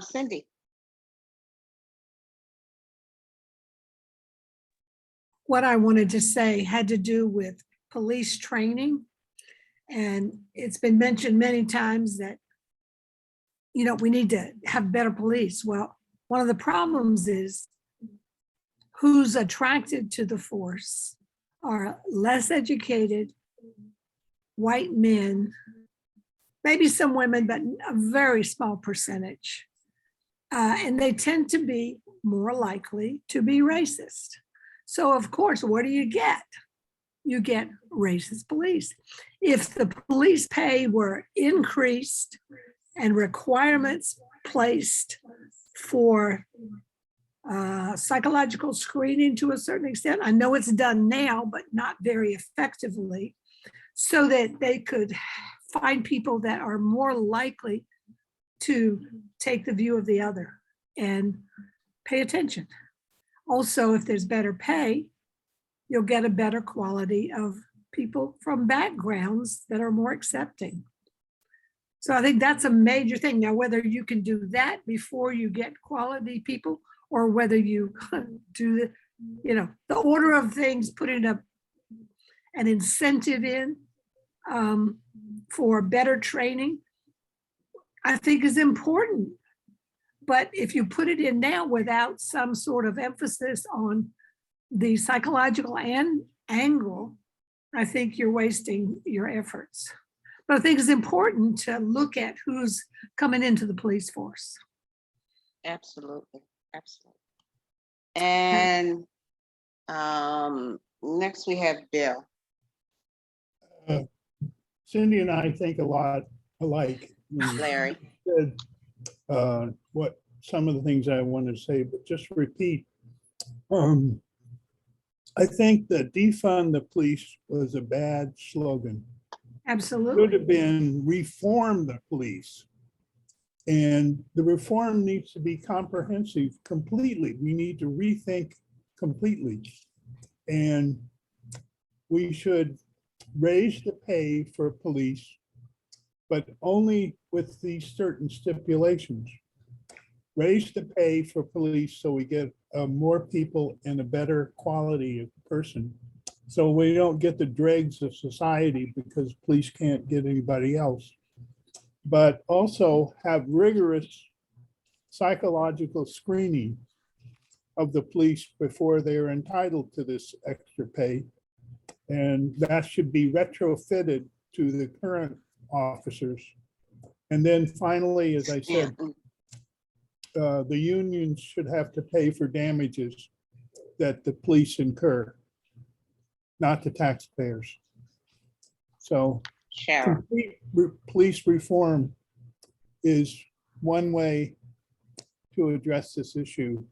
Cindy. What I wanted to say had to do with police training. And it's been mentioned many times that, you know, we need to have better police. Well, one of the problems is who's attracted to the force are less educated white men, maybe some women, but a very small percentage. And they tend to be more likely to be racist. So of course, what do you get? You get racist police. If the police pay were increased and requirements placed for psychological screening to a certain extent, I know it's done now, but not very effectively, so that they could find people that are more likely to take the view of the other and pay attention. Also, if there's better pay, you'll get a better quality of people from backgrounds that are more accepting. So I think that's a major thing. Now, whether you can do that before you get quality people, or whether you do the, you know, the order of things, putting an incentive in for better training, I think is important. But if you put it in now without some sort of emphasis on the psychological angle, I think you're wasting your efforts. But I think it's important to look at who's coming into the police force. Absolutely, absolutely. And next we have Bill. Cindy and I think a lot alike. Larry. Said, what some of the things I want to say, but just repeat. I think that defund the police was a bad slogan. Absolutely. Should have been reform the police. And the reform needs to be comprehensive completely. We need to rethink completely. And we should raise the pay for police, but only with these certain stipulations. Raise the pay for police so we get more people and a better quality of person. So we don't get the dregs of society because police can't get anybody else. But also have rigorous psychological screening of the police before they're entitled to this extra pay. And that should be retrofitted to the current officers. And then finally, as I said, the unions should have to pay for damages that the police incur, not the taxpayers. So complete police reform is one way to address this issue.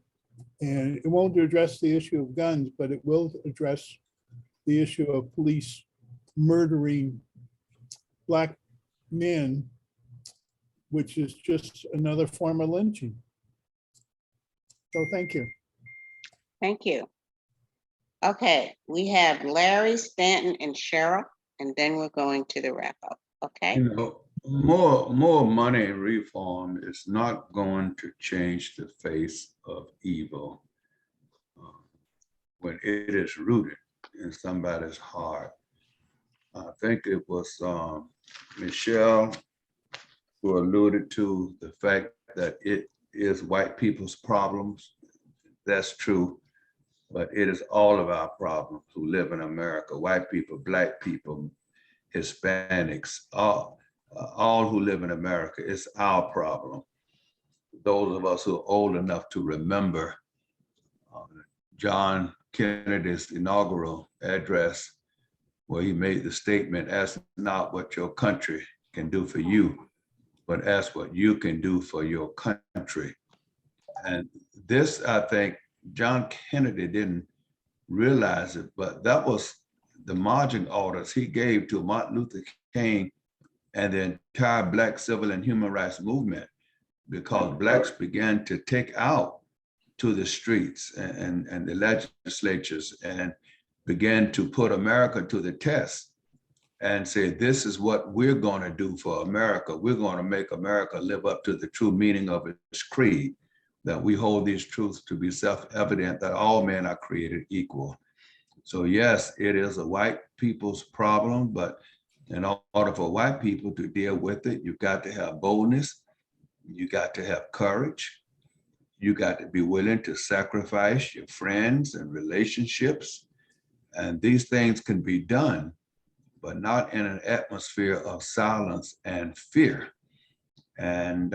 And it won't address the issue of guns, but it will address the issue of police murdering Black men, which is just another form of lynching. So thank you. Thank you. Okay, we have Larry, Stanton, and Cheryl, and then we're going to the wrap up, okay? You know, more money in reform is not going to change the face of evil when it is rooted in somebody's heart. I think it was Michelle who alluded to the fact that it is white people's problems. That's true, but it is all of our problems who live in America, white people, Black people, Hispanics, all who live in America. It's our problem. Those of us who are old enough to remember John Kennedy's inaugural address, where he made the statement, ask not what your country can do for you, but ask what you can do for your country. And this, I think, John Kennedy didn't realize it, but that was the marching orders he gave to Martin Luther King and the entire Black civil and human rights movement, because Blacks began to take out to the streets and the legislatures and began to put America to the test and say, this is what we're going to do for America. We're going to make America live up to the true meaning of its creed, that we hold these truths to be self-evident, that all men are created equal. So yes, it is a white people's problem, but in order for white people to deal with it, you've got to have boldness, you got to have courage, you got to be willing to sacrifice your friends and relationships. And these things can be done, but not in an atmosphere of silence and fear. And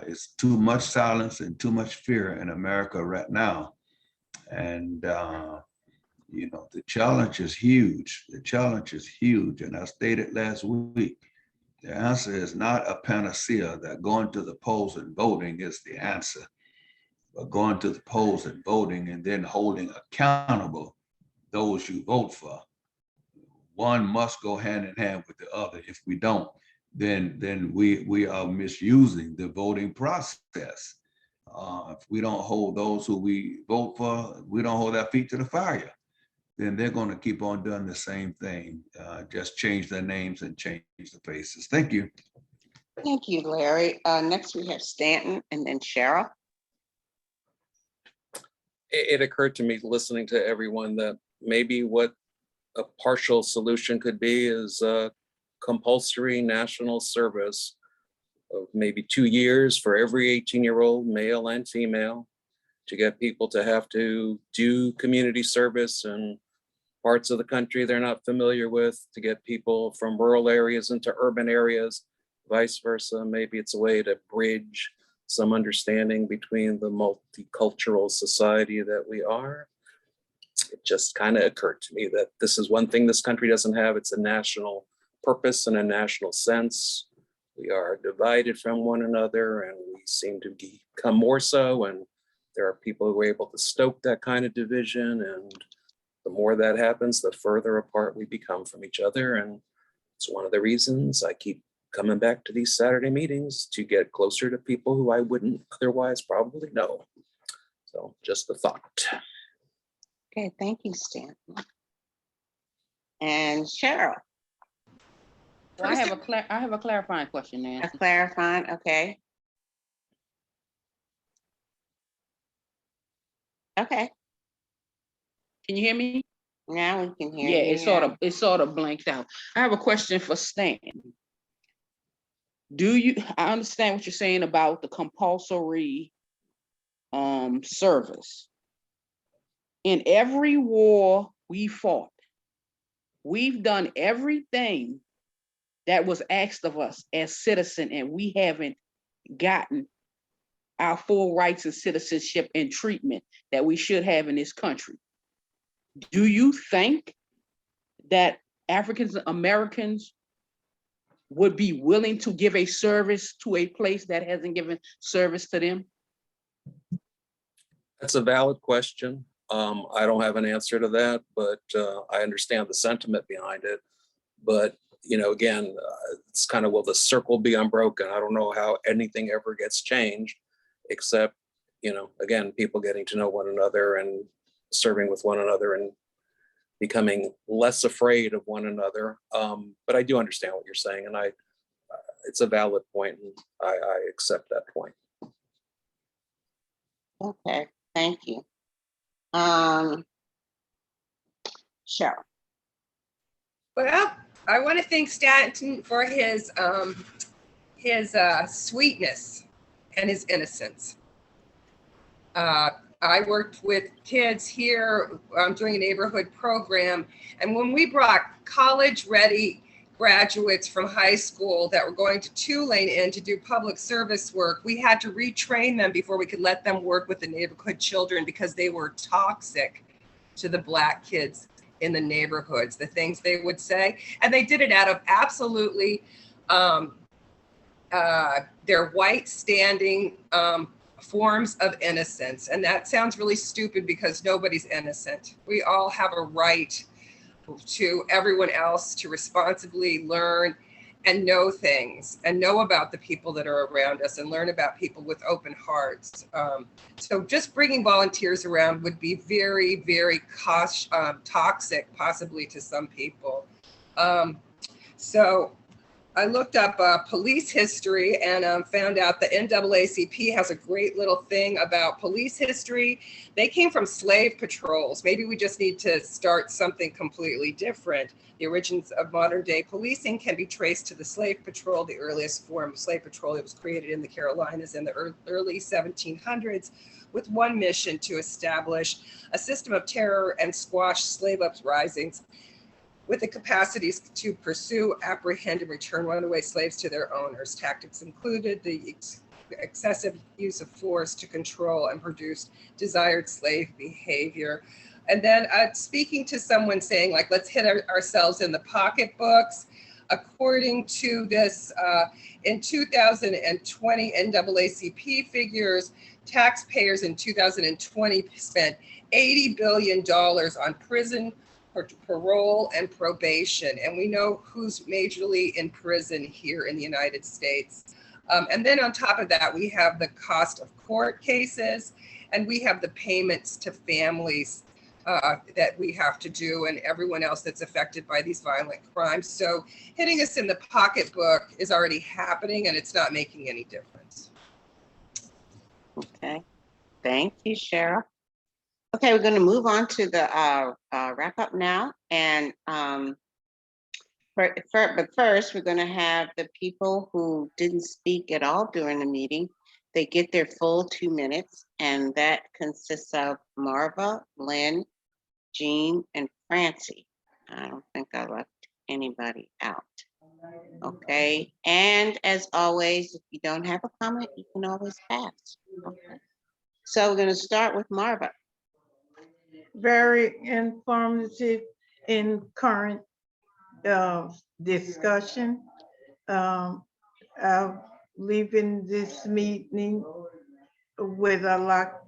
it's too much silence and too much fear in America right now. And you know, the challenge is huge. The challenge is huge. And I stated last week, the answer is not a panacea that going to the polls and voting is the answer, but going to the polls and voting and then holding accountable those you vote for. One must go hand in hand with the other. If we don't, then we are misusing the voting process. If we don't hold those who we vote for, we don't hold our feet to the fire, then they're going to keep on doing the same thing, just change their names and change the faces. Thank you. Thank you, Larry. Next we have Stanton and then Cheryl. It occurred to me listening to everyone that maybe what a partial solution could be is a compulsory national service of maybe 2 years for every 18-year-old male and female, to get people to have to do community service in parts of the country they're not familiar with, to get people from rural areas into urban areas, vice versa. Maybe it's a way to bridge some understanding between the multicultural society that we are. It just kind of occurred to me that this is one thing this country doesn't have. It's a national purpose and a national sense. We are divided from one another, and we seem to become more so. And there are people who are able to stoke that kind of division. And the more that happens, the further apart we become from each other. And it's one of the reasons I keep coming back to these Saturday meetings to get closer to people who I wouldn't otherwise probably know. So just a thought. Okay, thank you, Stanton. And Cheryl, I have a clarifying question, a Nancy. clarifying, okay. Okay, Can you hear me? now we can hear Yeah, you. it sort of blanked out. I have a question for Stan. I understand what you're saying about the compulsory service. In every war we fought, we've done everything that was asked of us as citizens, and we haven't gotten our full rights and citizenship and treatment that we should have in this country. Do you think that African Americans would be willing to give a service to a place that hasn't given service to them? That's a valid question. I don't have an answer to that, but I understand the sentiment behind it. But, you know, again, it's kind of, will the circle be unbroken? I don't know how anything ever gets changed, except, you know, again, people getting to know one another and serving with one another and becoming less afraid of one another. But I do understand what you're saying, and it's a valid point, and I accept that point. Okay, thank you. Cheryl. Well, I want to thank Stanton for his sweetness and his innocence. I worked with kids here doing a neighborhood program, and when we brought college-ready graduates from high school that were going to Tulane in to do public service work, we had to retrain them before we could let them work with the neighborhood children because they were toxic to the Black kids in the neighborhoods, the things they would say. And they did it out of absolutely their white standing forms of innocence. And that sounds really stupid because nobody's innocent. We all have a right to everyone else to responsibly learn and know things and know about the people that are around us and learn about people with open hearts. So just bringing volunteers around would be very, very toxic, possibly to some people. So I looked up police history and found out the NAACP has a great little thing about police history. They came from slave patrols. Maybe we just need to start something completely different. The origins of modern day policing can be traced to the slave patrol. The earliest form of slave patrol, it was created in the Carolinas in the early 1700s with one mission: to establish a system of terror and squash slave uprisings with the capacities to pursue, apprehend, and return runaway slaves to their owners. Tactics included the excessive use of force to control and produce desired slave behavior. And then speaking to someone saying, like, let's hit ourselves in the pocketbooks. According to this, in 2020 NAACP figures, taxpayers in 2020 spent $80 billion on prison, parole, and probation. And we know who's majorly in prison here in the United States. And then on top of that, we have the cost of court cases, and we have the payments to families that we have to do, and everyone else that's affected by these violent crimes. So hitting us in the pocketbook is already happening, and it's not making any difference. Okay, thank you, Cheryl. Okay, we're going to move on to the wrap up now. And but first, we're going to have the people who didn't speak at all during the meeting. They get their full 2 minutes, and that consists of Marva, Lynn, Jean, and Francie. I don't think I left anybody out. Okay, and as always, if you don't have a comment, you can always pass. Okay, so we're going to start with Marva. Very informative in current discussion. I'm leaving this meeting with a lot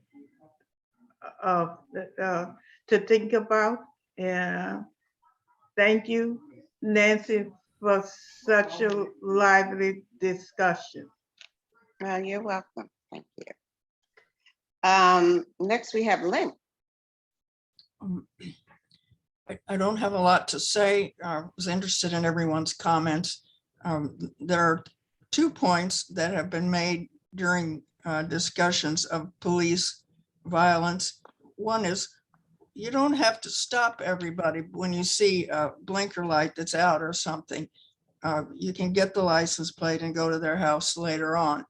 to think about. And thank you, Nancy, for such a lively discussion. Well, you're welcome. Thank you. Next we have Lynn. I don't have a lot to say. I was interested in everyone's comments. There are 2 points that have been made during discussions of police violence. One is you don't have to stop everybody when you see a blinker light that's out or something. You can get the license plate and go to their house later on.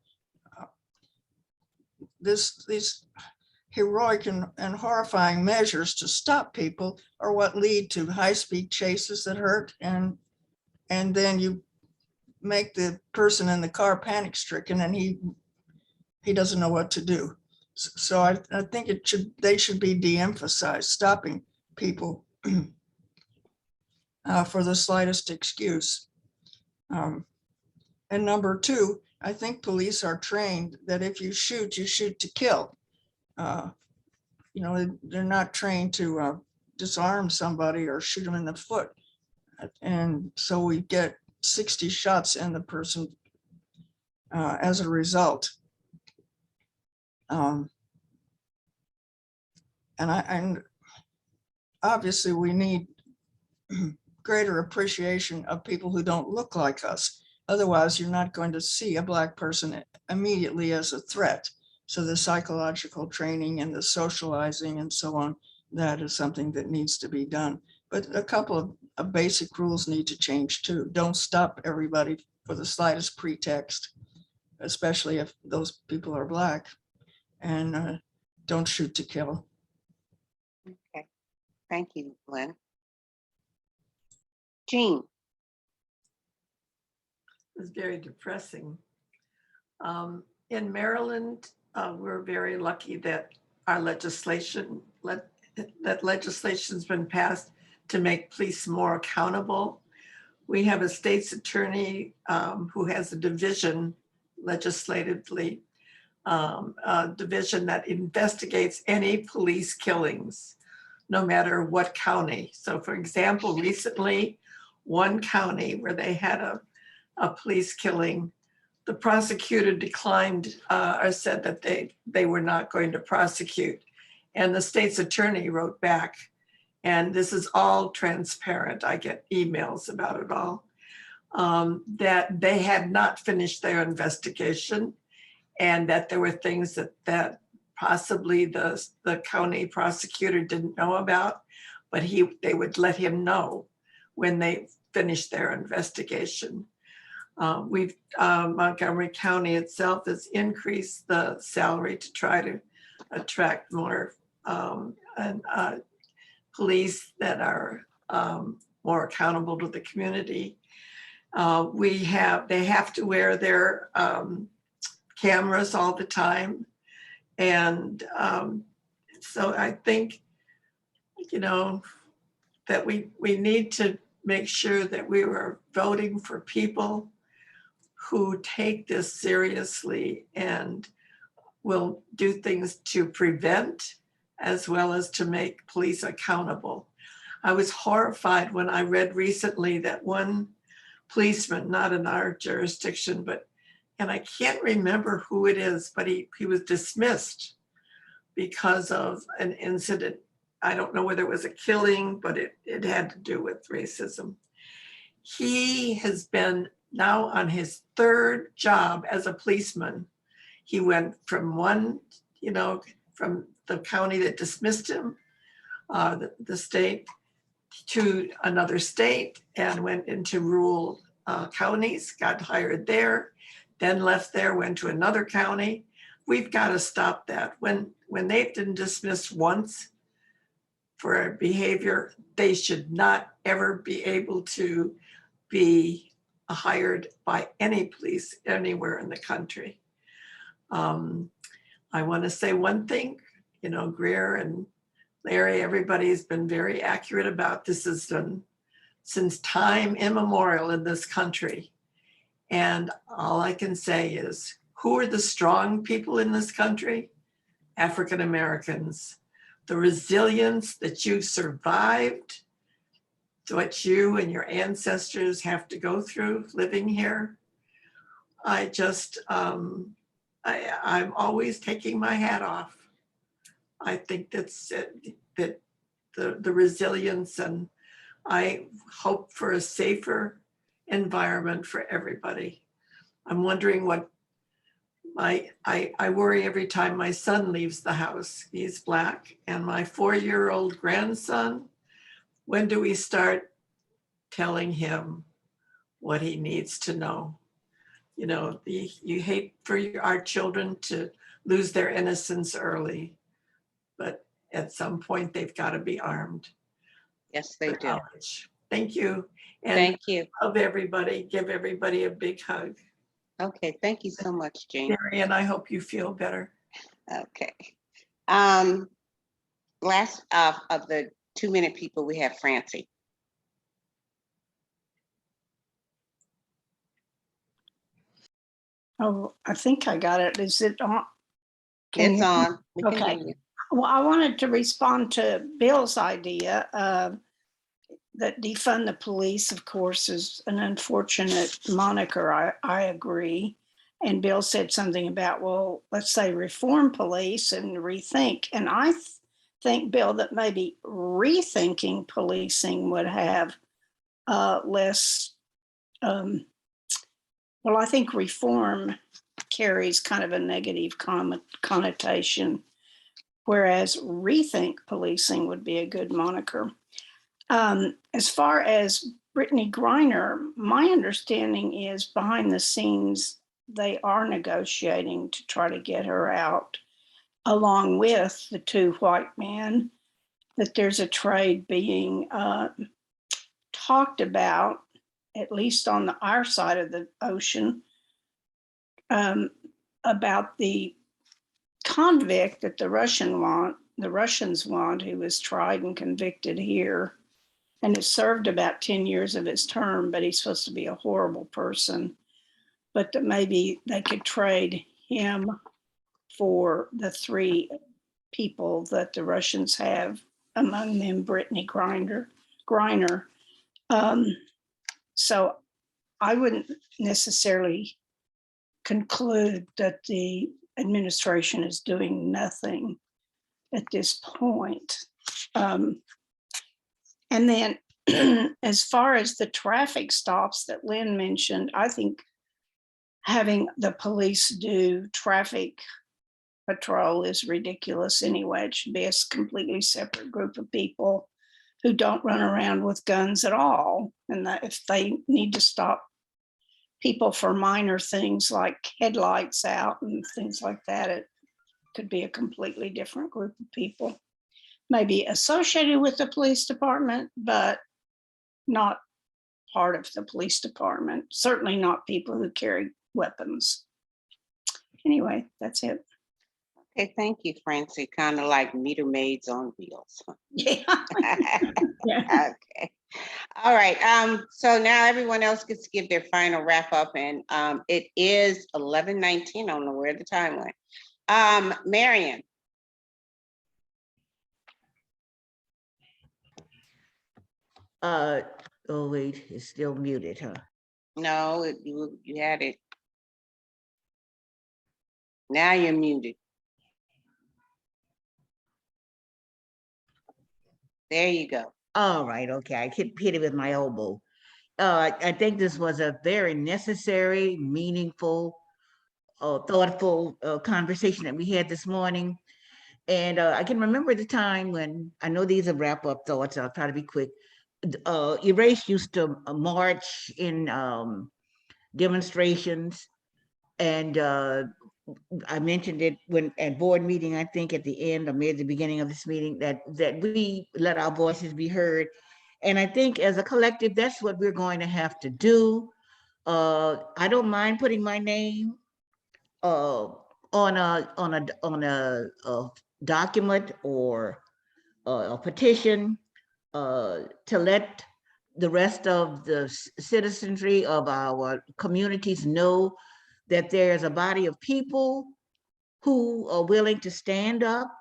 These heroic and horrifying measures to stop people are what lead to high-speed chases that hurt, and then you make the person in the car panic-stricken and he doesn't know what to do. So I think they should be de-emphasized, stopping people for the slightest excuse. And number 2, I think police are trained that if you shoot to kill. They're not trained to disarm somebody or shoot them in the foot. And so we get 60 shots in the person as a result. And obviously we need greater appreciation of people who don't look like us. Otherwise, you're not going to see a Black person immediately as a threat. So the psychological training and the socializing and so on, that is something that needs to be done. But a couple of basic rules need to change too. Don't stop everybody for the slightest pretext, especially if those people are Black, and don't shoot to kill. Okay, thank you, Glenn. Jean. It's very depressing. In Maryland, we're very lucky that our legislation's been passed to make police more accountable. We have a state's attorney who has a division legislatively, a division that investigates any police killings, no matter what county. So for example, recently, one county where they had a police killing, the prosecutor declined or said that they were not going to prosecute. And the state's attorney wrote back, and this is all transparent, I get emails about it all, that they had not finished their investigation and that there were things that possibly the county prosecutor didn't know about, but they would let him know when they finished their investigation. Montgomery County itself has increased the salary to try to attract more police that are more accountable to the community. They have to wear their cameras all the time. And so I think, that we need to make sure that we were voting for people who take this seriously and will do things to prevent as well as to make police accountable. I was horrified when I read recently that one policeman, not in our jurisdiction, and I can't remember who it is, but he was dismissed because of an incident. I don't know whether it was a killing, but it had to do with racism. He has been now on his 3rd job as a policeman. He went from from the county that dismissed him, the state, to another state, and went into rural counties, got hired there, then left there, went to another county. We've got to stop that. When they've been dismissed once for behavior, they should not ever be able to be hired by any police anywhere in the country. I want to say one thing, Greer and Larry, everybody's been very accurate about this. Has been since time immemorial in this country. And all I can say is, who are the strong people in this country? African Americans. The resilience that you survived what you and your ancestors have to go through living here. I just, I'm always taking my hat off. I think that's that the resilience, and I hope for a safer environment for everybody. I'm wondering what I worry every time my son leaves the house. He's Black, and my 4-year-old grandson, when do we start telling him what he needs to know? You know, you hate for our children to lose their innocence early, but at some point they've got to be armed. Yes, they do. Knowledge. Thank you. And Thank you. love everybody. Give everybody a big hug. Okay, thank you so much, Jane. Mary, and I hope you feel better. Okay. Last of the 2-minute people, we have Francie. Oh, I think I got it. Is it on? Can It's you- on. We can Okay. hear you. Well, I wanted to respond to Bill's idea that defund the police, of course, is an unfortunate moniker. I agree. And Bill said something about, well, let's say reform police and rethink. And I think, Bill, that maybe rethinking policing would have less, well, I think reform carries kind of a negative connotation, whereas rethink policing would be a good moniker. As far as Brittany Griner, my understanding is behind the scenes, they are negotiating to try to get her out, along with the 2 white men, that there's a trade being talked about, at least on our side of the ocean, about the convict that the Russians want, who was tried and convicted here and has served about 10 years of his term, but he's supposed to be a horrible person. But that maybe they could trade him for the 3 people that the Russians have, among them Brittany Griner. So I wouldn't necessarily conclude that the administration is doing nothing at this point. And then as far as the traffic stops that Lynn mentioned, I think having the police do traffic patrol is ridiculous anyway. It should be a completely separate group of people who don't run around with guns at all. And that if they need to stop people for minor things like headlights out and things like that, it could be a completely different group of people, maybe associated with the police department, but not part of the police department. Certainly not people who carry weapons. Anyway, that's it. Okay, thank you, Francie. Kind of like meter maids on wheels. Yeah. Okay. All right. So now everyone else gets to give their final wrap up, and it is 11:19. I don't know where the time went. Marion. Oh wait, it's still muted, huh? No, you had it. Now you're muted. There you go. All right, okay, I hit it with my elbow. I think this was a very necessary, meaningful, thoughtful conversation that we had this morning. And I can remember the time when, I know these are wrap up thoughts, I'll try to be quick. Erace used to march in demonstrations, and I mentioned it when at board meeting, I think at the end or maybe the beginning of this meeting, that we let our voices be heard. And I think as a collective, that's what we're going to have to do. I don't mind putting my name on a document or a petition to let the rest of the citizenry of our communities know that there's a body of people who are willing to stand up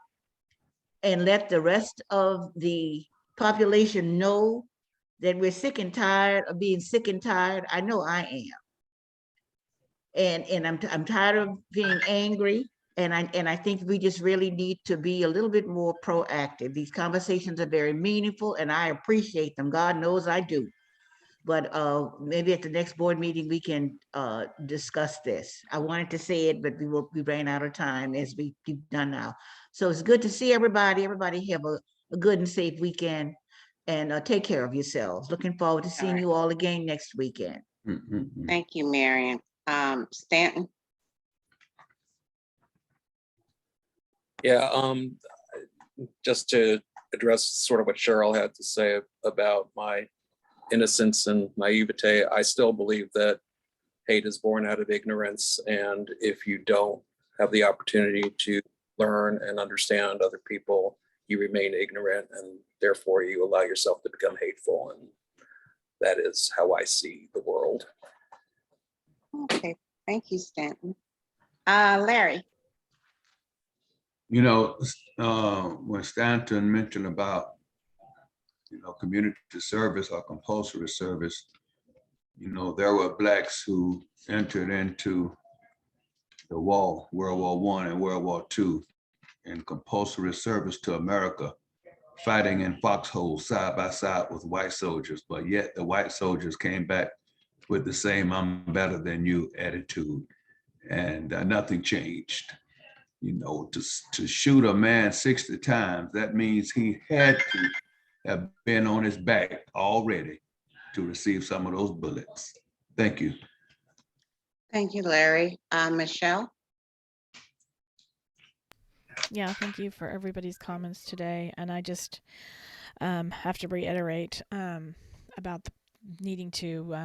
and let the rest of the population know that we're sick and tired of being sick and tired. I know I am. And I'm tired of being angry. And I think we just really need to be a little bit more proactive. These conversations are very meaningful and I appreciate them. God knows I do. But maybe at the next board meeting, we can discuss this. I wanted to say it, but we ran out of time as we've done now. So it's good to see everybody. Everybody have a good and safe weekend and take care of yourselves. Looking forward to seeing you all again next weekend. Thank you, Marion. Stanton? Yeah, just to address sort of what Cheryl had to say about my innocence and naivete, I still believe that hate is born out of ignorance. And if you don't have the opportunity to learn and understand other people, you remain ignorant and therefore you allow yourself to become hateful. And that is how I see the world. Okay, thank you, Stanton. Larry? You know, when Stanton mentioned about, community service or compulsory service, there were Blacks who entered into the war, World War I and World War II, in compulsory service to America, fighting in foxholes side by side with white soldiers. But yet the white soldiers came back with the same "I'm better than you" attitude, and nothing changed. To shoot a man 60 times, that means he had to have been on his back already to receive some of those bullets. Thank you. Thank you, Larry. Michelle? Yeah, thank you for everybody's comments today. And I just have to reiterate about needing to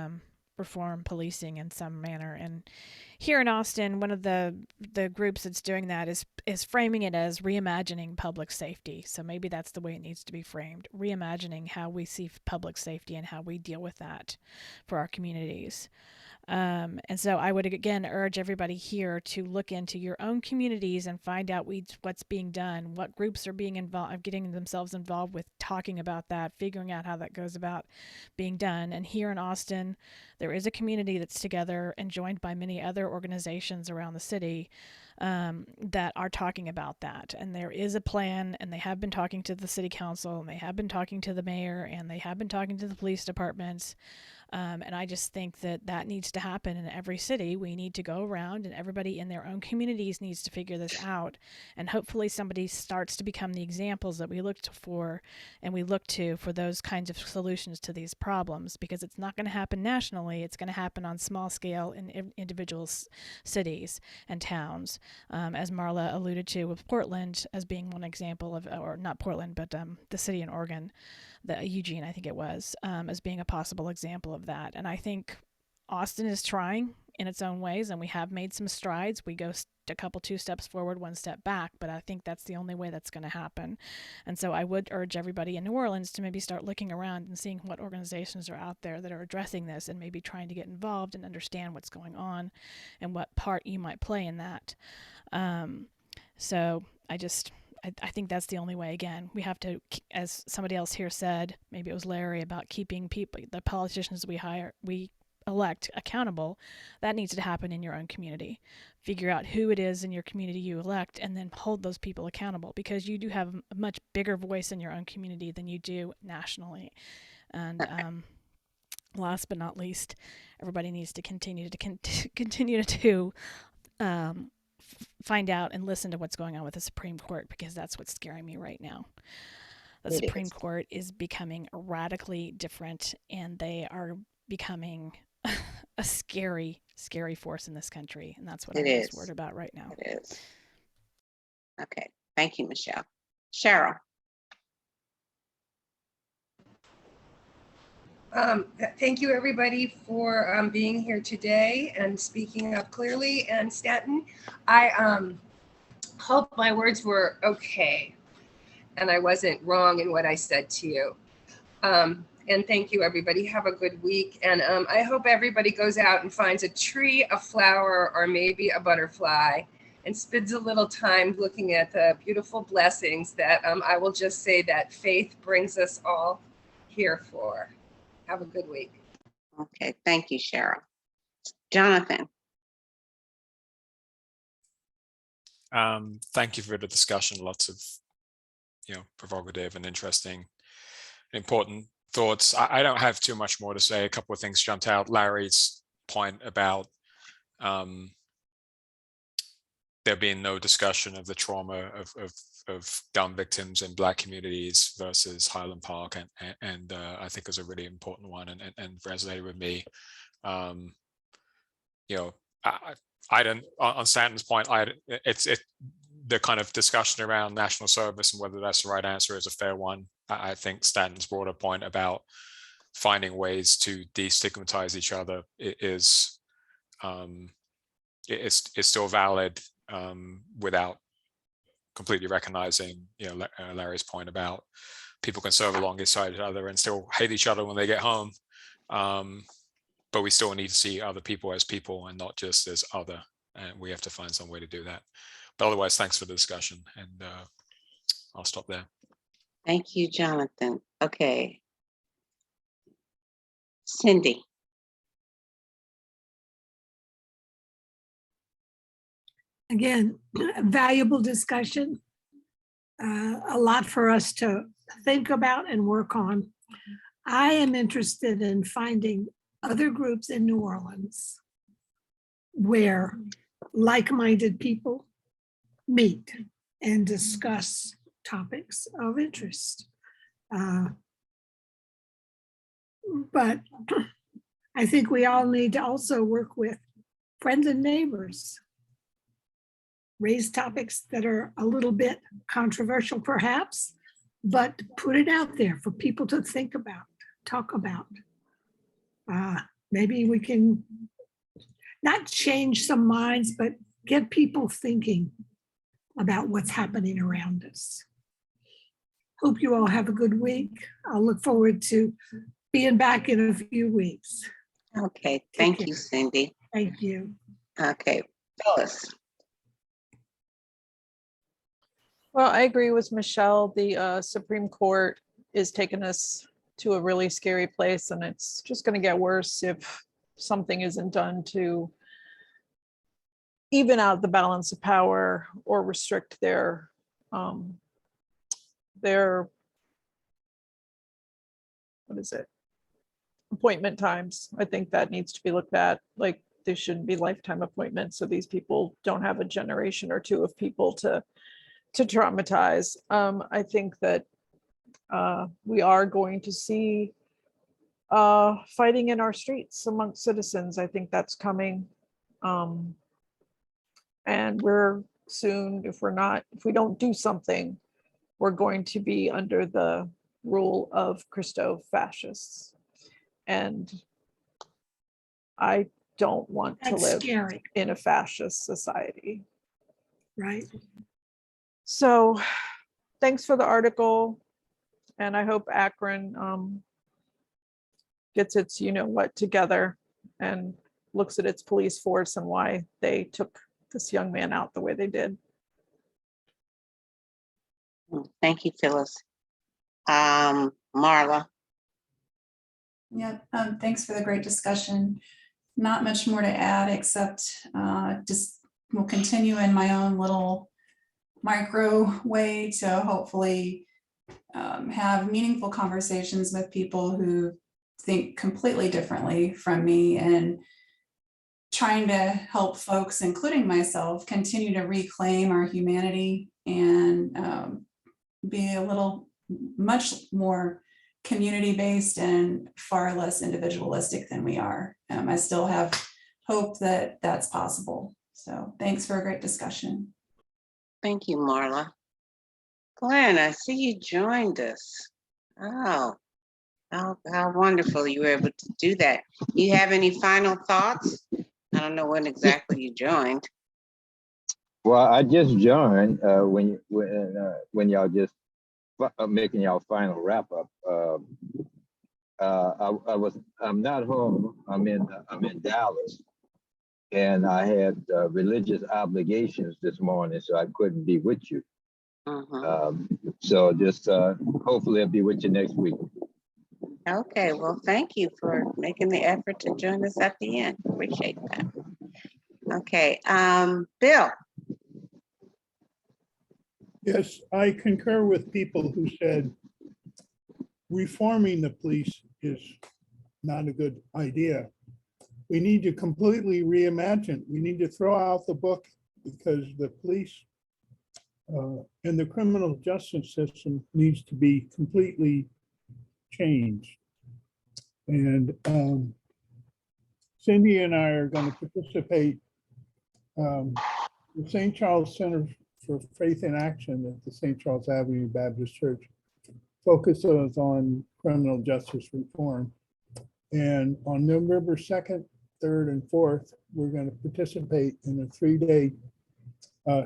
reform policing in some manner. And here in Austin, one of the groups that's doing that is framing it as reimagining public safety. So maybe that's the way it needs to be framed, reimagining how we see public safety and how we deal with that for our communities. And so I would again urge everybody here to look into your own communities and find out what's being done, what groups are being involved, getting themselves involved with talking about that, figuring out how that goes about being done. And here in Austin, there is a community that's together and joined by many other organizations around the city that are talking about that. And there is a plan, and they have been talking to the city council, and they have been talking to the mayor, and they have been talking to the police departments. And I just think that needs to happen in every city. We need to go around and everybody in their own communities needs to figure this out. And hopefully somebody starts to become the examples that we look for and we look to for those kinds of solutions to these problems, because it's not going to happen nationally. It's going to happen on small scale in individual cities and towns, as Marla alluded to with Portland as being one example of, or not Portland, but the city in Oregon, Eugene, I think it was, as being a possible example of that. And I think Austin is trying in its own ways, and we have made some strides. We go two steps forward, one step back, but I think that's the only way that's going to happen. And so I would urge everybody in New Orleans to maybe start looking around and seeing what organizations are out there that are addressing this and maybe trying to get involved and understand what's going on and what part you might play in that. So I think that's the only way. Again, we have to, as somebody else here said, maybe it was Larry, about keeping the politicians we elect accountable. That needs to happen in your own community. Figure out who it is in your community you elect and then hold those people accountable, because you do have a much bigger voice in your own community than you do nationally. And last but not least, everybody needs to continue to find out and listen to what's going on with the Supreme Court, because that's what's scaring me right now. The Supreme Court is becoming radically different, and they are becoming a scary, scary force in this country. And that's what I'm most worried about right now. It is. Okay. Thank you, Michelle. Cheryl. Thank you, everybody, for being here today and speaking up clearly. And Stanton, I hope my words were okay and I wasn't wrong in what I said to you. And thank you, everybody. Have a good week. And I hope everybody goes out and finds a tree, a flower, or maybe a butterfly and spends a little time looking at the beautiful blessings that I will just say that faith brings us all here for. Have a good week. Okay, thank you, Cheryl. Jonathan. Thank you for the discussion. Lots of, provocative and interesting, important thoughts. I don't have too much more to say. A couple of things jumped out. Larry's point about there being no discussion of the trauma of gun victims in Black communities versus Highland Park, and I think is a really important one and resonated with me. I don't, on Stanton's point, the kind of discussion around national service and whether that's the right answer is a fair one. I think Stanton's broader point about finding ways to destigmatize each other is still valid without completely recognizing, Larry's point about people can serve alongside each other and still hate each other when they get home. But we still need to see other people as people and not just as other. And we have to find some way to do that. But otherwise, thanks for the discussion. And I'll stop there. Thank you, Jonathan. Okay. Cindy. Again, valuable discussion. A lot for us to think about and work on. I am interested in finding other groups in New Orleans where like-minded people meet and discuss topics of interest. But I think we all need to also work with friends and neighbors. Raise topics that are a little bit controversial perhaps, but put it out there for people to think about, talk about. Maybe we can not change some minds, but get people thinking about what's happening around us. Hope you all have a good week. I'll look forward to being back in a few weeks. Okay, thank you, Cindy. Thank you. Okay, Phyllis. Well, I agree with Michelle. The Supreme Court is taking us to a really scary place, and it's just going to get worse if something isn't done to even out the balance of power or restrict their appointment times. I think that needs to be looked at. Like, they shouldn't be lifetime appointments, so these people don't have a generation or two of people to traumatize. I think that we are going to see fighting in our streets amongst citizens. I think that's coming. And we're soon, if we don't do something, we're going to be under the rule of Christo-fascists. And I don't want to That's live scary. in a fascist society. Right. So thanks for the article. And I hope Akron gets its what together and looks at its police force and why they took this young man out the way they did. Thank you, Phyllis. Marla. Yeah, thanks for the great discussion. Not much more to add except just will continue in my own little micro way to hopefully have meaningful conversations with people who think completely differently from me, and trying to help folks, including myself, continue to reclaim our humanity and be a little much more community-based and far less individualistic than we are. I still have hope that that's possible. So thanks for a great discussion. Thank you, Marla. Glenn, I see you joined us. Oh, how wonderful you were able to do that. You have any final thoughts? I don't know when exactly you joined. Well, I just joined when y'all just making y'all final wrap up. I'm not home. I'm in Dallas, and I had religious obligations this morning, so I couldn't be with you. So just hopefully I'll be with you next week. Okay, well, thank you for making the effort to join us at the end. Appreciate that. Okay, Bill. Yes, I concur with people who said reforming the police is not a good idea. We need to completely reimagine. We need to throw out the book because the police and the criminal justice system needs to be completely changed. And Cindy and I are going to participate. The St. Charles Center for Faith in Action at the St. Charles Avenue Baptist Church focuses on criminal justice reform. And on November 2nd, 3rd, and 4th, we're going to participate in a 3-day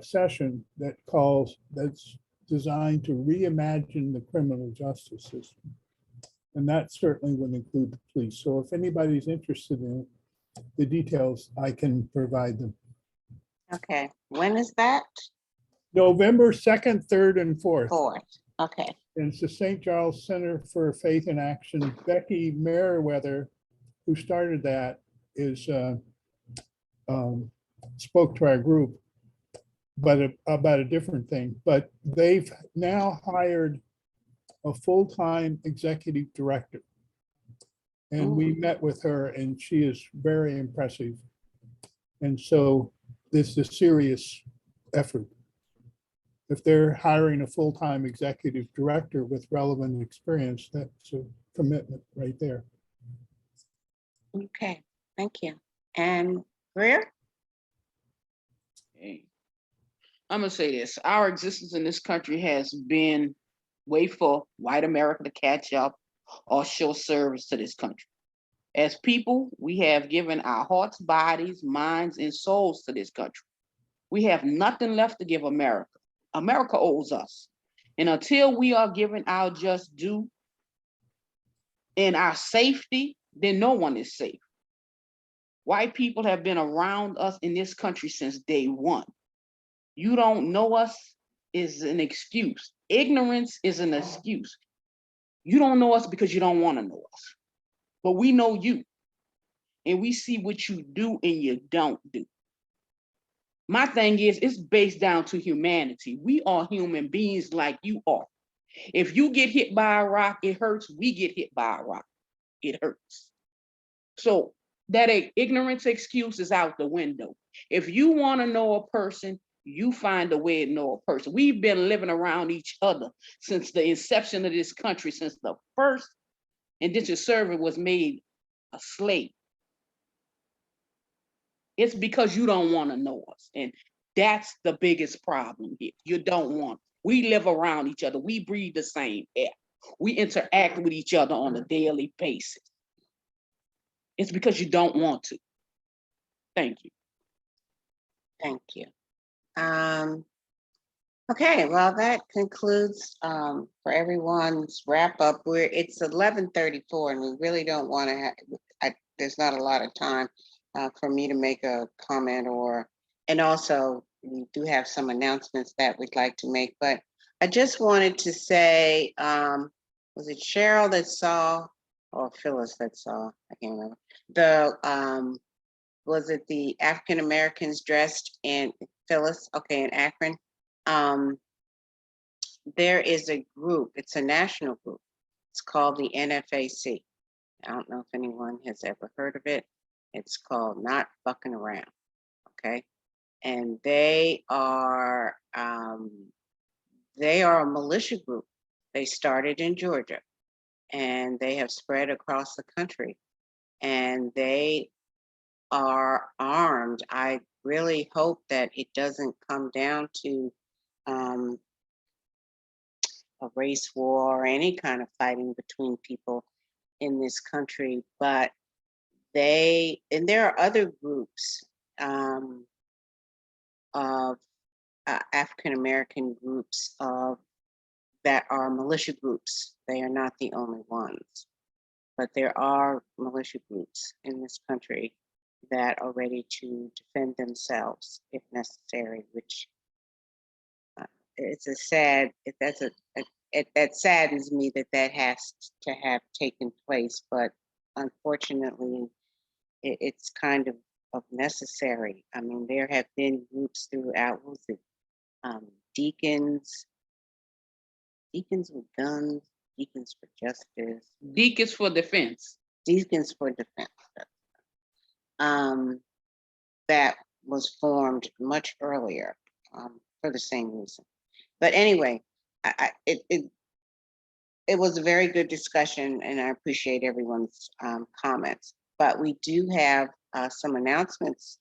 session that's designed to reimagine the criminal justice system. And that certainly would include the police. So if anybody's interested in the details, I can provide them. Okay, when is that? November 2nd, 3rd, and 4th. 4th, okay. And it's the St. Charles Center for Faith in Action. Becky Merriweather, who started that, is spoke to our group, but about a different thing. But they've now hired a full-time executive director. And we met with her and she is very impressive. And so this is a serious effort. If they're hiring a full-time executive director with relevant experience, that's a commitment right there. Okay, thank you. And Greer? Hey, I'm gonna say this, our existence in this country has been wait for white America to catch up or show service to this country. As people, we have given our hearts, bodies, minds, and souls to this country. We have nothing left to give America. America owes us. And until we are given our just due and our safety, then no one is safe. White people have been around us in this country since day one. You don't know us is an excuse. Ignorance is an excuse. You don't know us because you don't want to know us. But we know you. And we see what you do and you don't do. My thing is, it's based down to humanity. We are human beings like you are. If you get hit by a rock, it hurts. We get hit by a rock, it hurts. So that ignorance excuse is out the window. If you want to know a person, you find a way to know a person. We've been living around each other since the inception of this country, since the first indentured servant was made a slave. It's because you don't want to know us. And that's the biggest problem here. You don't want. We live around each other. We breathe the same air. We interact with each other on a daily basis. It's because you don't want to. Thank you. Thank you. Okay, well, that concludes for everyone's wrap up. It's 11:34 and we really don't want to have, there's not a lot of time for me to make a comment and also we do have some announcements that we'd like to make, but I just wanted to say, was it Cheryl that saw, or Phyllis that saw, I can't remember, was it the African Americans dressed in, Phyllis, okay, in Akron? There is a group, it's a national group. It's called the NFAC. I don't know if anyone has ever heard of it. It's called Not Fucking Around, okay? And they are a militia group. They started in Georgia and they have spread across the country and they are armed. I really hope that it doesn't come down to a race war or any kind of fighting between people in this country, but there are other groups of African-American groups that are militia groups. They are not the only ones, but there are militia groups in this country that are ready to defend themselves if necessary, which it's a sad, that's a that saddens me that that has to have taken place, but unfortunately, it's kind of necessary. I mean, there have been groups throughout, what was it, deacons with guns, Deacons for Justice, Deacons for Defense. Deacons for Defense. That was formed much earlier for the same reason. But anyway, it was a very good discussion, and I appreciate everyone's comments. But we do have some announcements